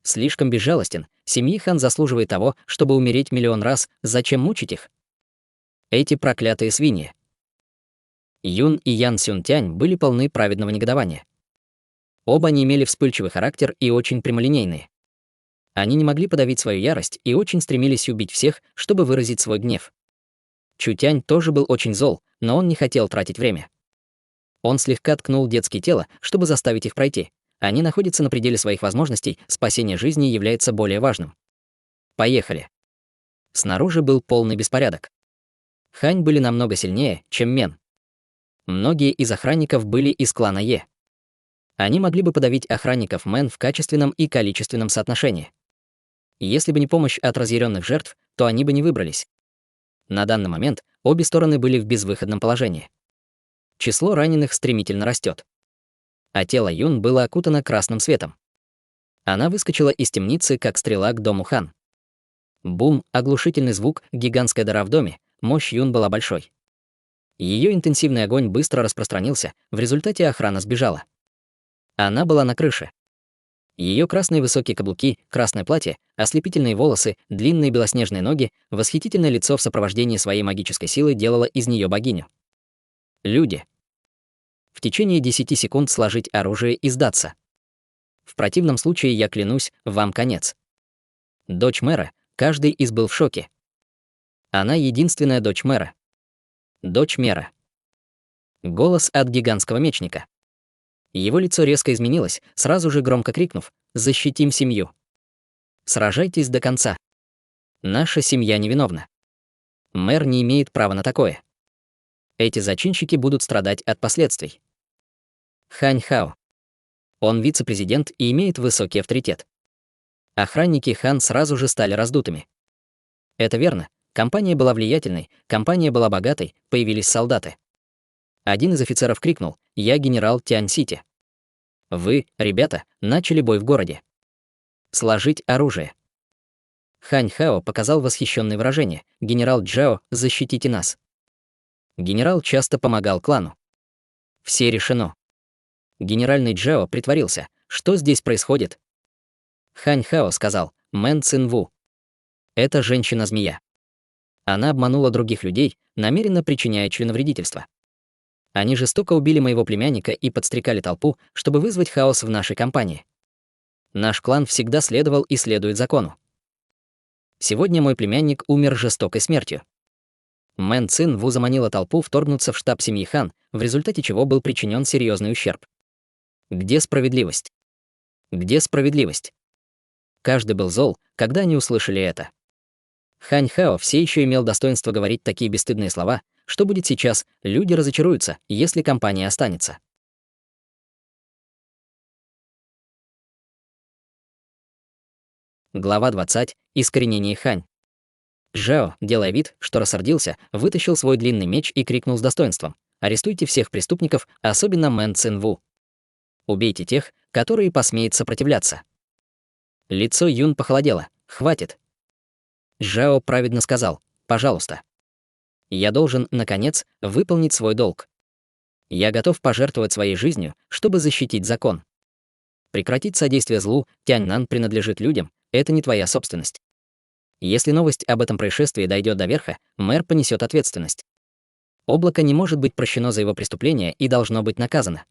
Speaker 1: Слишком безжалостен, семьи Хан заслуживает того, чтобы умереть миллион раз, зачем мучить их? Эти проклятые свиньи. Юн и Ян Сюнтянь были полны праведного негодования. Оба они имели вспыльчивый характер и очень прямолинейные. Они не могли подавить свою ярость и очень стремились убить всех, чтобы выразить свой гнев. Чутянь тоже был очень зол, но он не хотел тратить время. Он слегка ткнул детские тела, чтобы заставить их пройти. Они находятся на пределе своих возможностей, спасение жизни является более важным. Поехали. Снаружи был полный беспорядок. Хань были намного сильнее, чем Мен. Многие из охранников были из клана Е. Они могли бы подавить охранников Мэн в качественном и количественном соотношении. Если бы не помощь от разъяренных жертв, то они бы не выбрались. На данный момент обе стороны были в безвыходном положении. Число раненых стремительно растет. А тело Юн было окутано красным светом. Она выскочила из темницы, как стрела к дому Хан. Бум, оглушительный звук, гигантская дыра в доме, мощь Юн была большой. Ее интенсивный огонь быстро распространился, в результате охрана сбежала. Она была на крыше. Ее красные высокие каблуки, красное платье, ослепительные волосы, длинные белоснежные ноги, восхитительное лицо в сопровождении своей магической силы делало из нее богиню. Люди. В течение 10 секунд сложить оружие и сдаться. В противном случае, я клянусь, вам конец. Дочь мэра, каждый из был в шоке. Она единственная дочь мэра. Дочь мэра. Голос от гигантского мечника. Его лицо резко изменилось, сразу же громко крикнув: «Защитим семью! Сражайтесь до конца! Наша семья невиновна! Мэр не имеет права на такое! Эти зачинщики будут страдать от последствий!» Хань Хао. Он вице-президент и имеет высокий авторитет. Охранники Хан сразу же стали раздутыми. Это верно, компания была влиятельной, компания была богатой, появились солдаты. Один из офицеров крикнул: «Я генерал Тянь-Сити. Вы, ребята, начали бой в городе. Сложить оружие». Хань Хао показал восхищенное выражение: «Генерал Джао, защитите нас». Генерал часто помогал клану. Все решено. Генеральный Джао притворился: «Что здесь происходит?» Хань Хао сказал: «Мэн Цин-Ву. Это женщина-змея. Она обманула других людей, намеренно причиняя членовредительство. Они жестоко убили моего племянника и подстрекали толпу, чтобы вызвать хаос в нашей компании. Наш клан всегда следовал и следует закону. Сегодня мой племянник умер жестокой смертью». Мэн Цин-Ву заманила толпу вторгнуться в штаб семьи Хан, в результате чего был причинен серьезный ущерб. Где справедливость? Где справедливость? Каждый был зол, когда они услышали это. Хань Хао все еще имел достоинство говорить такие бесстыдные слова. Что будет сейчас? Люди разочаруются, если компания останется. Глава 20. Искоренение Хань. Жао, делая вид, что рассердился, вытащил свой длинный меч и крикнул с достоинством: «Арестуйте всех преступников, особенно Мэн Цинву. Убейте тех, которые посмеют сопротивляться». Лицо Юн похолодело. «Хватит». Жао праведно сказал: «Пожалуйста. Я должен, наконец, выполнить свой долг. Я готов пожертвовать своей жизнью, чтобы защитить закон. Прекратить содействие злу, Тяньнан принадлежит людям, это не твоя собственность. Если новость об этом происшествии дойдет до верха, мэр понесет ответственность. Облако не может быть прощено за его преступление и должно быть наказано.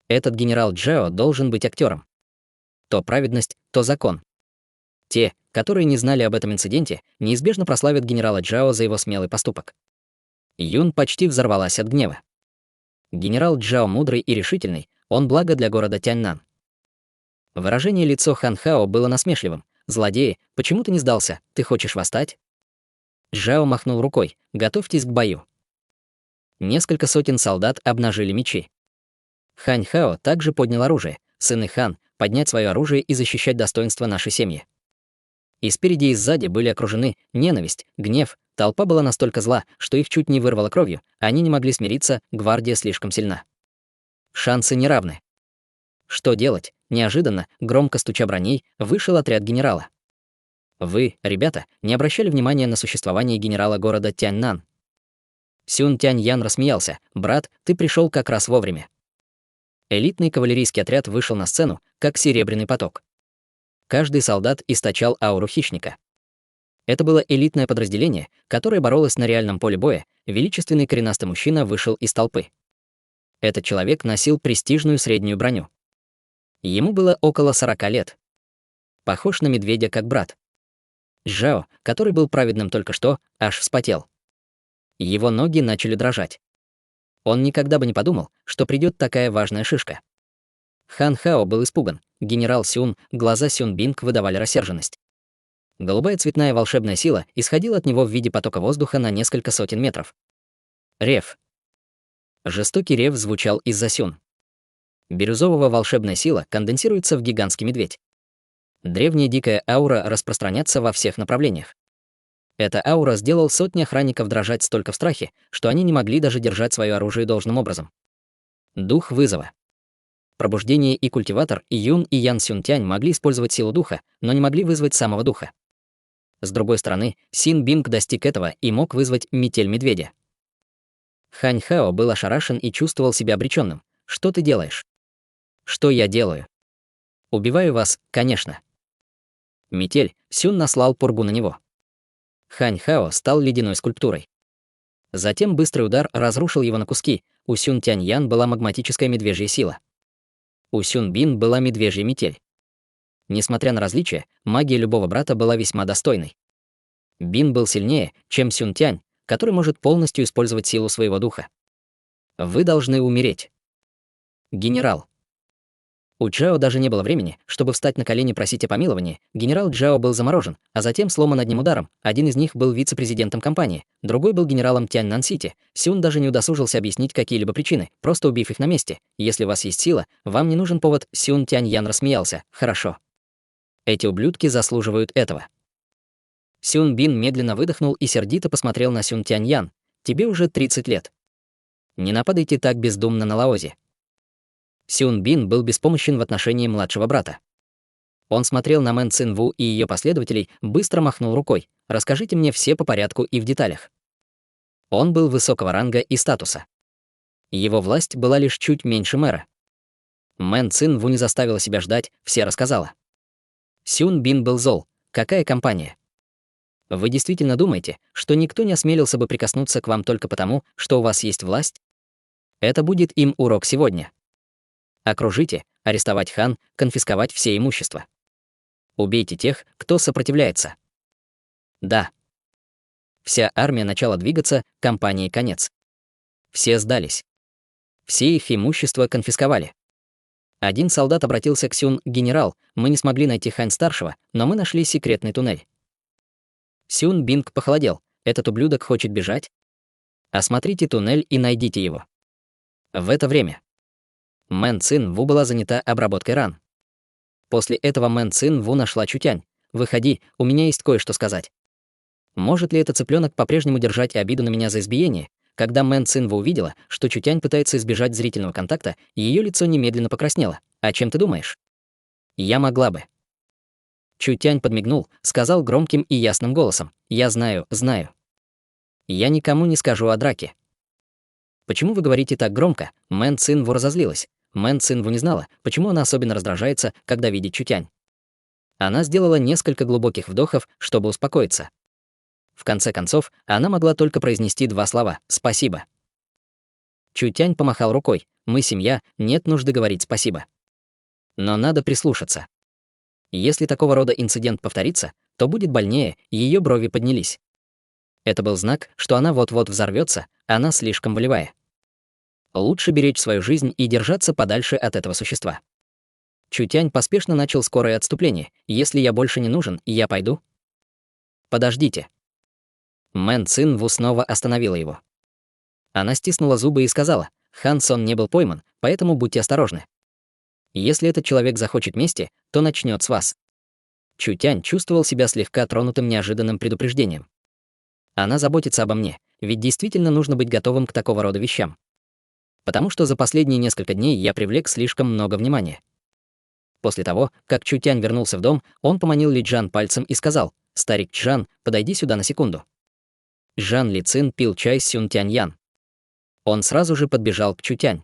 Speaker 1: Этот генерал Джао должен быть актером. То праведность, то закон. Те, которые не знали об этом инциденте, неизбежно прославят генерала Джао за его смелый поступок». Юн почти взорвалась от гнева. Генерал Джао мудрый и решительный, он благо для города Тяньнан. Выражение лицо Хан Хао было насмешливым. «Злодеи, почему ты не сдался? Ты хочешь восстать?» Жао махнул рукой: «Готовьтесь к бою». Несколько сотен солдат обнажили мечи. Хань Хао также поднял оружие. «Сыны Хан, поднять свое оружие и защищать достоинство нашей семьи». И спереди, и сзади были окружены ненависть, гнев. Толпа была настолько зла, что их чуть не вырвало кровью. Они не могли смириться, гвардия слишком сильна. Шансы неравны. Что делать? Неожиданно, громко стуча броней, вышел отряд генерала. Вы, ребята, не обращали внимания на существование генерала города Тяньнан. Сюн Тяньян рассмеялся. «Брат, ты пришел как раз вовремя». Элитный кавалерийский отряд вышел на сцену, как серебряный поток. Каждый солдат источал ауру хищника. Это было элитное подразделение, которое боролось на реальном поле боя. Величественный коренастый мужчина вышел из толпы. Этот человек носил престижную среднюю броню. Ему было около 40 лет. Похож на медведя как брат. Жао, который был праведным только что, аж вспотел. Его ноги начали дрожать. Он никогда бы не подумал, что придет такая важная шишка. Хан Хао был испуган. Генерал Сюн, глаза Сюн Бинг выдавали рассерженность. Голубая цветная волшебная сила исходила от него в виде потока воздуха на несколько сотен метров. Рев. Жестокий рев звучал из-за Сюн. Бирюзового волшебная сила конденсируется в гигантский медведь. Древняя дикая аура распространяется во всех направлениях. Эта аура сделала сотни охранников дрожать столько в страхе, что они не могли даже держать свое оружие должным образом. Дух вызова. Пробуждение и культиватор и Юн и Ян Сюнтянь могли использовать силу духа, но не могли вызвать самого духа. С другой стороны, Син Бинг достиг этого и мог вызвать метель медведя. Хань Хао был ошарашен и чувствовал себя обреченным. «Что ты делаешь?» «Что я делаю?» «Убиваю вас, конечно». Метель, Сюн наслал пургу на него. Хань Хао стал ледяной скульптурой. Затем быстрый удар разрушил его на куски. У Сюн Тяньян была магматическая медвежья сила. У Сюн Бин была медвежья метель. Несмотря на различия, магия любого брата была весьма достойной. Бин был сильнее, чем Сюн Тянь, который может полностью использовать силу своего духа. Вы должны умереть. Генерал. У Джао даже не было времени, чтобы встать на колени просить о помиловании. Генерал Джао был заморожен, а затем сломан одним ударом. Один из них был вице-президентом компании, другой был генералом Тяньнан-Сити. Сюн даже не удосужился объяснить какие-либо причины, просто убив их на месте. Если у вас есть сила, вам не нужен повод. Сюн Тяньян рассмеялся. Хорошо. Эти ублюдки заслуживают этого. Сюн Бин медленно выдохнул и сердито посмотрел на Сюн Тяньян. Тебе уже 30 лет. Не нападайте так бездумно на Лаози. Сюн Бин был беспомощен в отношении младшего брата. Он смотрел на Мэн Цинву и ее последователей, быстро махнул рукой. «Расскажите мне все по порядку и в деталях». Он был высокого ранга и статуса. Его власть была лишь чуть меньше мэра. Мэн Цинву не заставила себя ждать, все рассказала. Сюн Бин был зол. Какая компания? Вы действительно думаете, что никто не осмелился бы прикоснуться к вам только потому, что у вас есть власть? Это будет им урок сегодня. Окружите, арестовать хан, конфисковать все имущество. Убейте тех, кто сопротивляется. Да. Вся армия начала двигаться, компании конец. Все сдались. Все их имущество конфисковали. Один солдат обратился к Сюн: «Генерал, мы не смогли найти Хань-старшего, но мы нашли секретный туннель». Сюн Бинг похолодел. «Этот ублюдок хочет бежать? Осмотрите туннель и найдите его». В это время Мэн Цин Ву была занята обработкой ран. После этого Мэн Цин Ву нашла Чутянь. «Выходи, у меня есть кое-что сказать». Может ли этот цыпленок по-прежнему держать обиду на меня за избиение? Когда Мэн Цин Ву увидела, что Чутянь пытается избежать зрительного контакта, ее лицо немедленно покраснело. «А чем ты думаешь?» «Я могла бы». Чутянь подмигнул, сказал громким и ясным голосом: «Я знаю, знаю. Я никому не скажу о драке». «Почему вы говорите так громко?» Мэн Цин Ву разозлилась. Мэн Цин Ву не знала, почему она особенно раздражается, когда видит Чутянь. Она сделала несколько глубоких вдохов, чтобы успокоиться. В конце концов, она могла только произнести два слова: «Спасибо». Чутянь помахал рукой. «Мы семья, нет нужды говорить спасибо. Но надо прислушаться. Если такого рода инцидент повторится, то будет больнее», ее брови поднялись. Это был знак, что она вот-вот взорвется, она слишком волевая. Лучше беречь свою жизнь и держаться подальше от этого существа. Чутянь поспешно начал скорое отступление. «Если я больше не нужен, я пойду». «Подождите». Мэн Цин Ву снова остановила его. Она стиснула зубы и сказала: «Хан Сон не был пойман, поэтому будьте осторожны. Если этот человек захочет мести, то начнет с вас». Чутянь чувствовал себя слегка тронутым неожиданным предупреждением. Она заботится обо мне, ведь действительно нужно быть готовым к такого рода вещам. Потому что за последние несколько дней я привлек слишком много внимания. После того, как Чутянь вернулся в дом, он поманил Ли Джан пальцем и сказал: «Старик Чжан, подойди сюда на секунду». Жан Ли Цин пил чай с Сюн Тяньян. Он сразу же подбежал к Чутянь.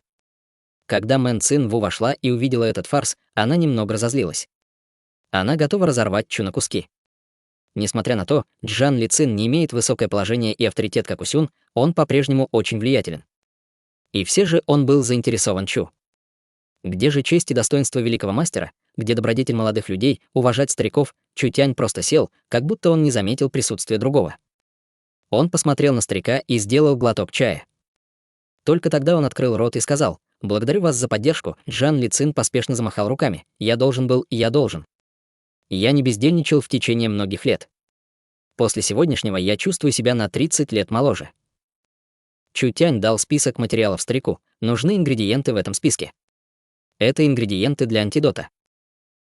Speaker 1: Когда Мэн Цин Ву вошла и увидела этот фарс, она немного разозлилась. Она готова разорвать Чу на куски. Несмотря на то, Жан Ли Цин не имеет высокое положение и авторитет, как у Сюн, он по-прежнему очень влиятелен. И все же он был заинтересован Чу. Где же честь и достоинство великого мастера, где добродетель молодых людей, уважать стариков? Чутянь просто сел, как будто он не заметил присутствия другого. Он посмотрел на старика и сделал глоток чая. Только тогда он открыл рот и сказал: «Благодарю вас за поддержку». Жан Ли Цин поспешно замахал руками. «Я должен был, я должен. Я не бездельничал в течение многих лет. После сегодняшнего я чувствую себя на 30 лет моложе». Чутянь дал список материалов старику. Нужны ингредиенты в этом списке. Это ингредиенты для антидота.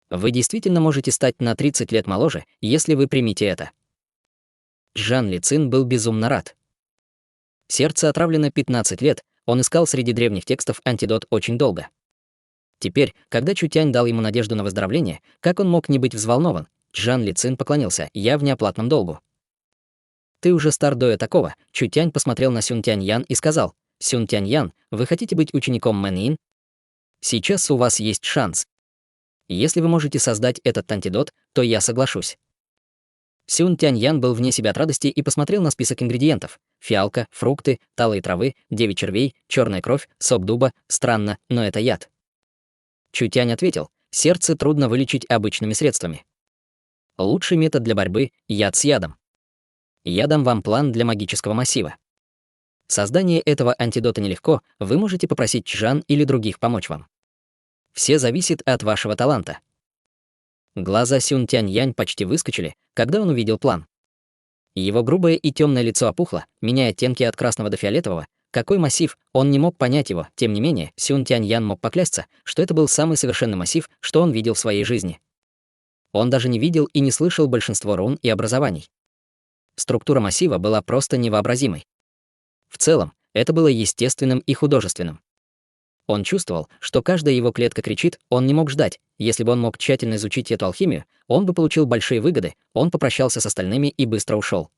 Speaker 1: Вы действительно можете стать на 30 лет моложе, если вы примете это. Жан Ли Цин был безумно рад. Сердце отравлено 15 лет, он искал среди древних текстов антидот очень долго. Теперь, когда Чутянь дал ему надежду на выздоровление, как он мог не быть взволнован? Жан Ли Цин поклонился: «Я в неоплатном долгу». «Ты уже стар до такого». Чутянь посмотрел на Сюн Тяньян и сказал: «Сюн Тяньян, вы хотите быть учеником Мэн Ин? Сейчас у вас есть шанс. Если вы можете создать этот антидот, то я соглашусь». Сюн Тяньян был вне себя от радости и посмотрел на список ингредиентов: фиалка, фрукты, талые травы, 9 червей, черная кровь, сок дуба. Странно, но это яд. Чутянь ответил: сердце трудно вылечить обычными средствами. Лучший метод для борьбы — яд с ядом. Я дам вам план для магического массива. Создание этого антидота нелегко, вы можете попросить Чжан или других помочь вам. Все зависит от вашего таланта. Глаза Сюн Тяньянь почти выскочили, когда он увидел план. Его грубое и темное лицо опухло, меняя оттенки от красного до фиолетового. Какой массив, он не мог понять его. Тем не менее, Сюн Тяньян мог поклясться, что это был самый совершенный массив, что он видел в своей жизни. Он даже не видел и не слышал большинство рун и образований. Структура массива была просто невообразимой. В целом, это было естественным и художественным. Он чувствовал, что каждая его клетка кричит, он не мог ждать. Если бы он мог тщательно изучить эту алхимию, он бы получил большие выгоды, он попрощался с остальными и быстро ушел.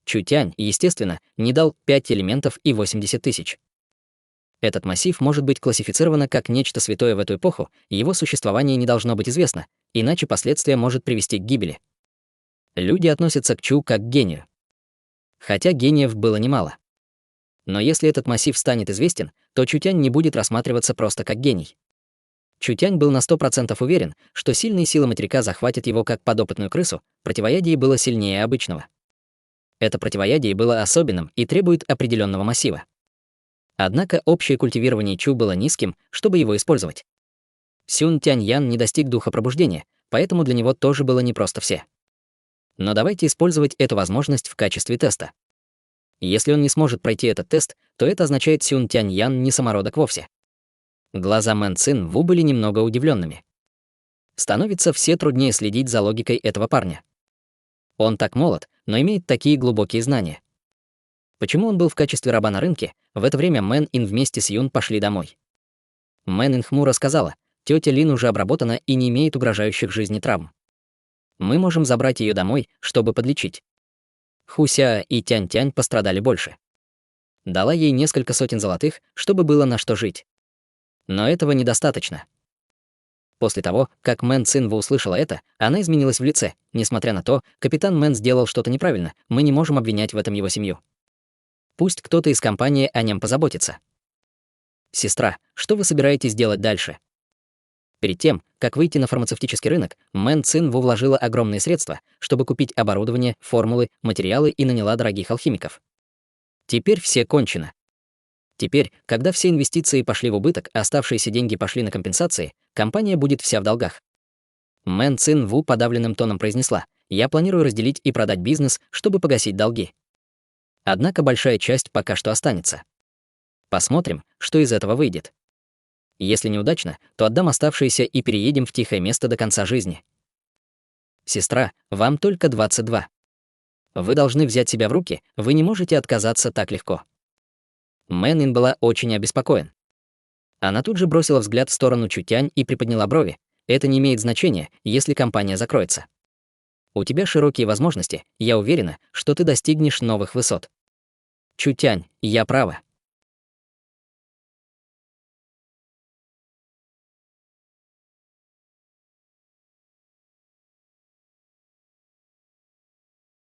Speaker 1: Чутянь, естественно, не дал 5 элементов и 80 тысяч. Этот массив может быть классифицировано как нечто святое в эту эпоху, его существование не должно быть известно, иначе последствия может привести к гибели. Люди относятся к Чу как к гению. Хотя гениев было немало. Но если этот массив станет известен, то Чутянь не будет рассматриваться просто как гений. Чутянь был на 100% уверен, что сильные силы материка захватят его как подопытную крысу, противоядие было сильнее обычного. Это противоядие было особенным и требует определенного массива. Однако общее культивирование Чу было низким, чтобы его использовать. Сюн Тяньян не достиг духа пробуждения, поэтому для него тоже было непросто все. Но давайте использовать эту возможность в качестве теста. Если он не сможет пройти этот тест, то это означает Сюн Тяньян не самородок вовсе. Глаза Мэн Цин Ву были немного удивленными. Становится все труднее следить за логикой этого парня. Он так молод, но имеет такие глубокие знания. Почему он был в качестве раба на рынке, в это время Мэн Ин вместе с Юн пошли домой. Мэн Ин хмуро сказала, тетя Лин уже обработана и не имеет угрожающих жизни травм. Мы можем забрать ее домой, чтобы подлечить. Хуся и Тянь-Тянь пострадали больше. Дала ей несколько сотен золотых, чтобы было на что жить. Но этого недостаточно. После того, как Мэн Цинва услышала это, она изменилась в лице. Несмотря на то, капитан Мэн сделал что-то неправильно, мы не можем обвинять в этом его семью. Пусть кто-то из компании о нем позаботится. Сестра, что вы собираетесь делать дальше? Перед тем, как выйти на фармацевтический рынок, Мэн Цинва вложила огромные средства, чтобы купить оборудование, формулы, материалы и наняла дорогих алхимиков. Теперь все кончено. Теперь, когда все инвестиции пошли в убыток, а оставшиеся деньги пошли на компенсации, компания будет вся в долгах. Мэн Цин Ву подавленным тоном произнесла: «Я планирую разделить и продать бизнес, чтобы погасить долги. Однако большая часть пока что останется. Посмотрим, что из этого выйдет. Если неудачно, то отдам оставшиеся и переедем в тихое место до конца жизни. Сестра, вам только 22. Вы должны взять себя в руки, вы не можете отказаться так легко». Мэн Ин была очень обеспокоен. Она тут же бросила взгляд в сторону Чутянь и приподняла брови. Это не имеет значения, если компания закроется. У тебя широкие возможности, я уверена, что ты достигнешь новых высот. Чутянь, я права.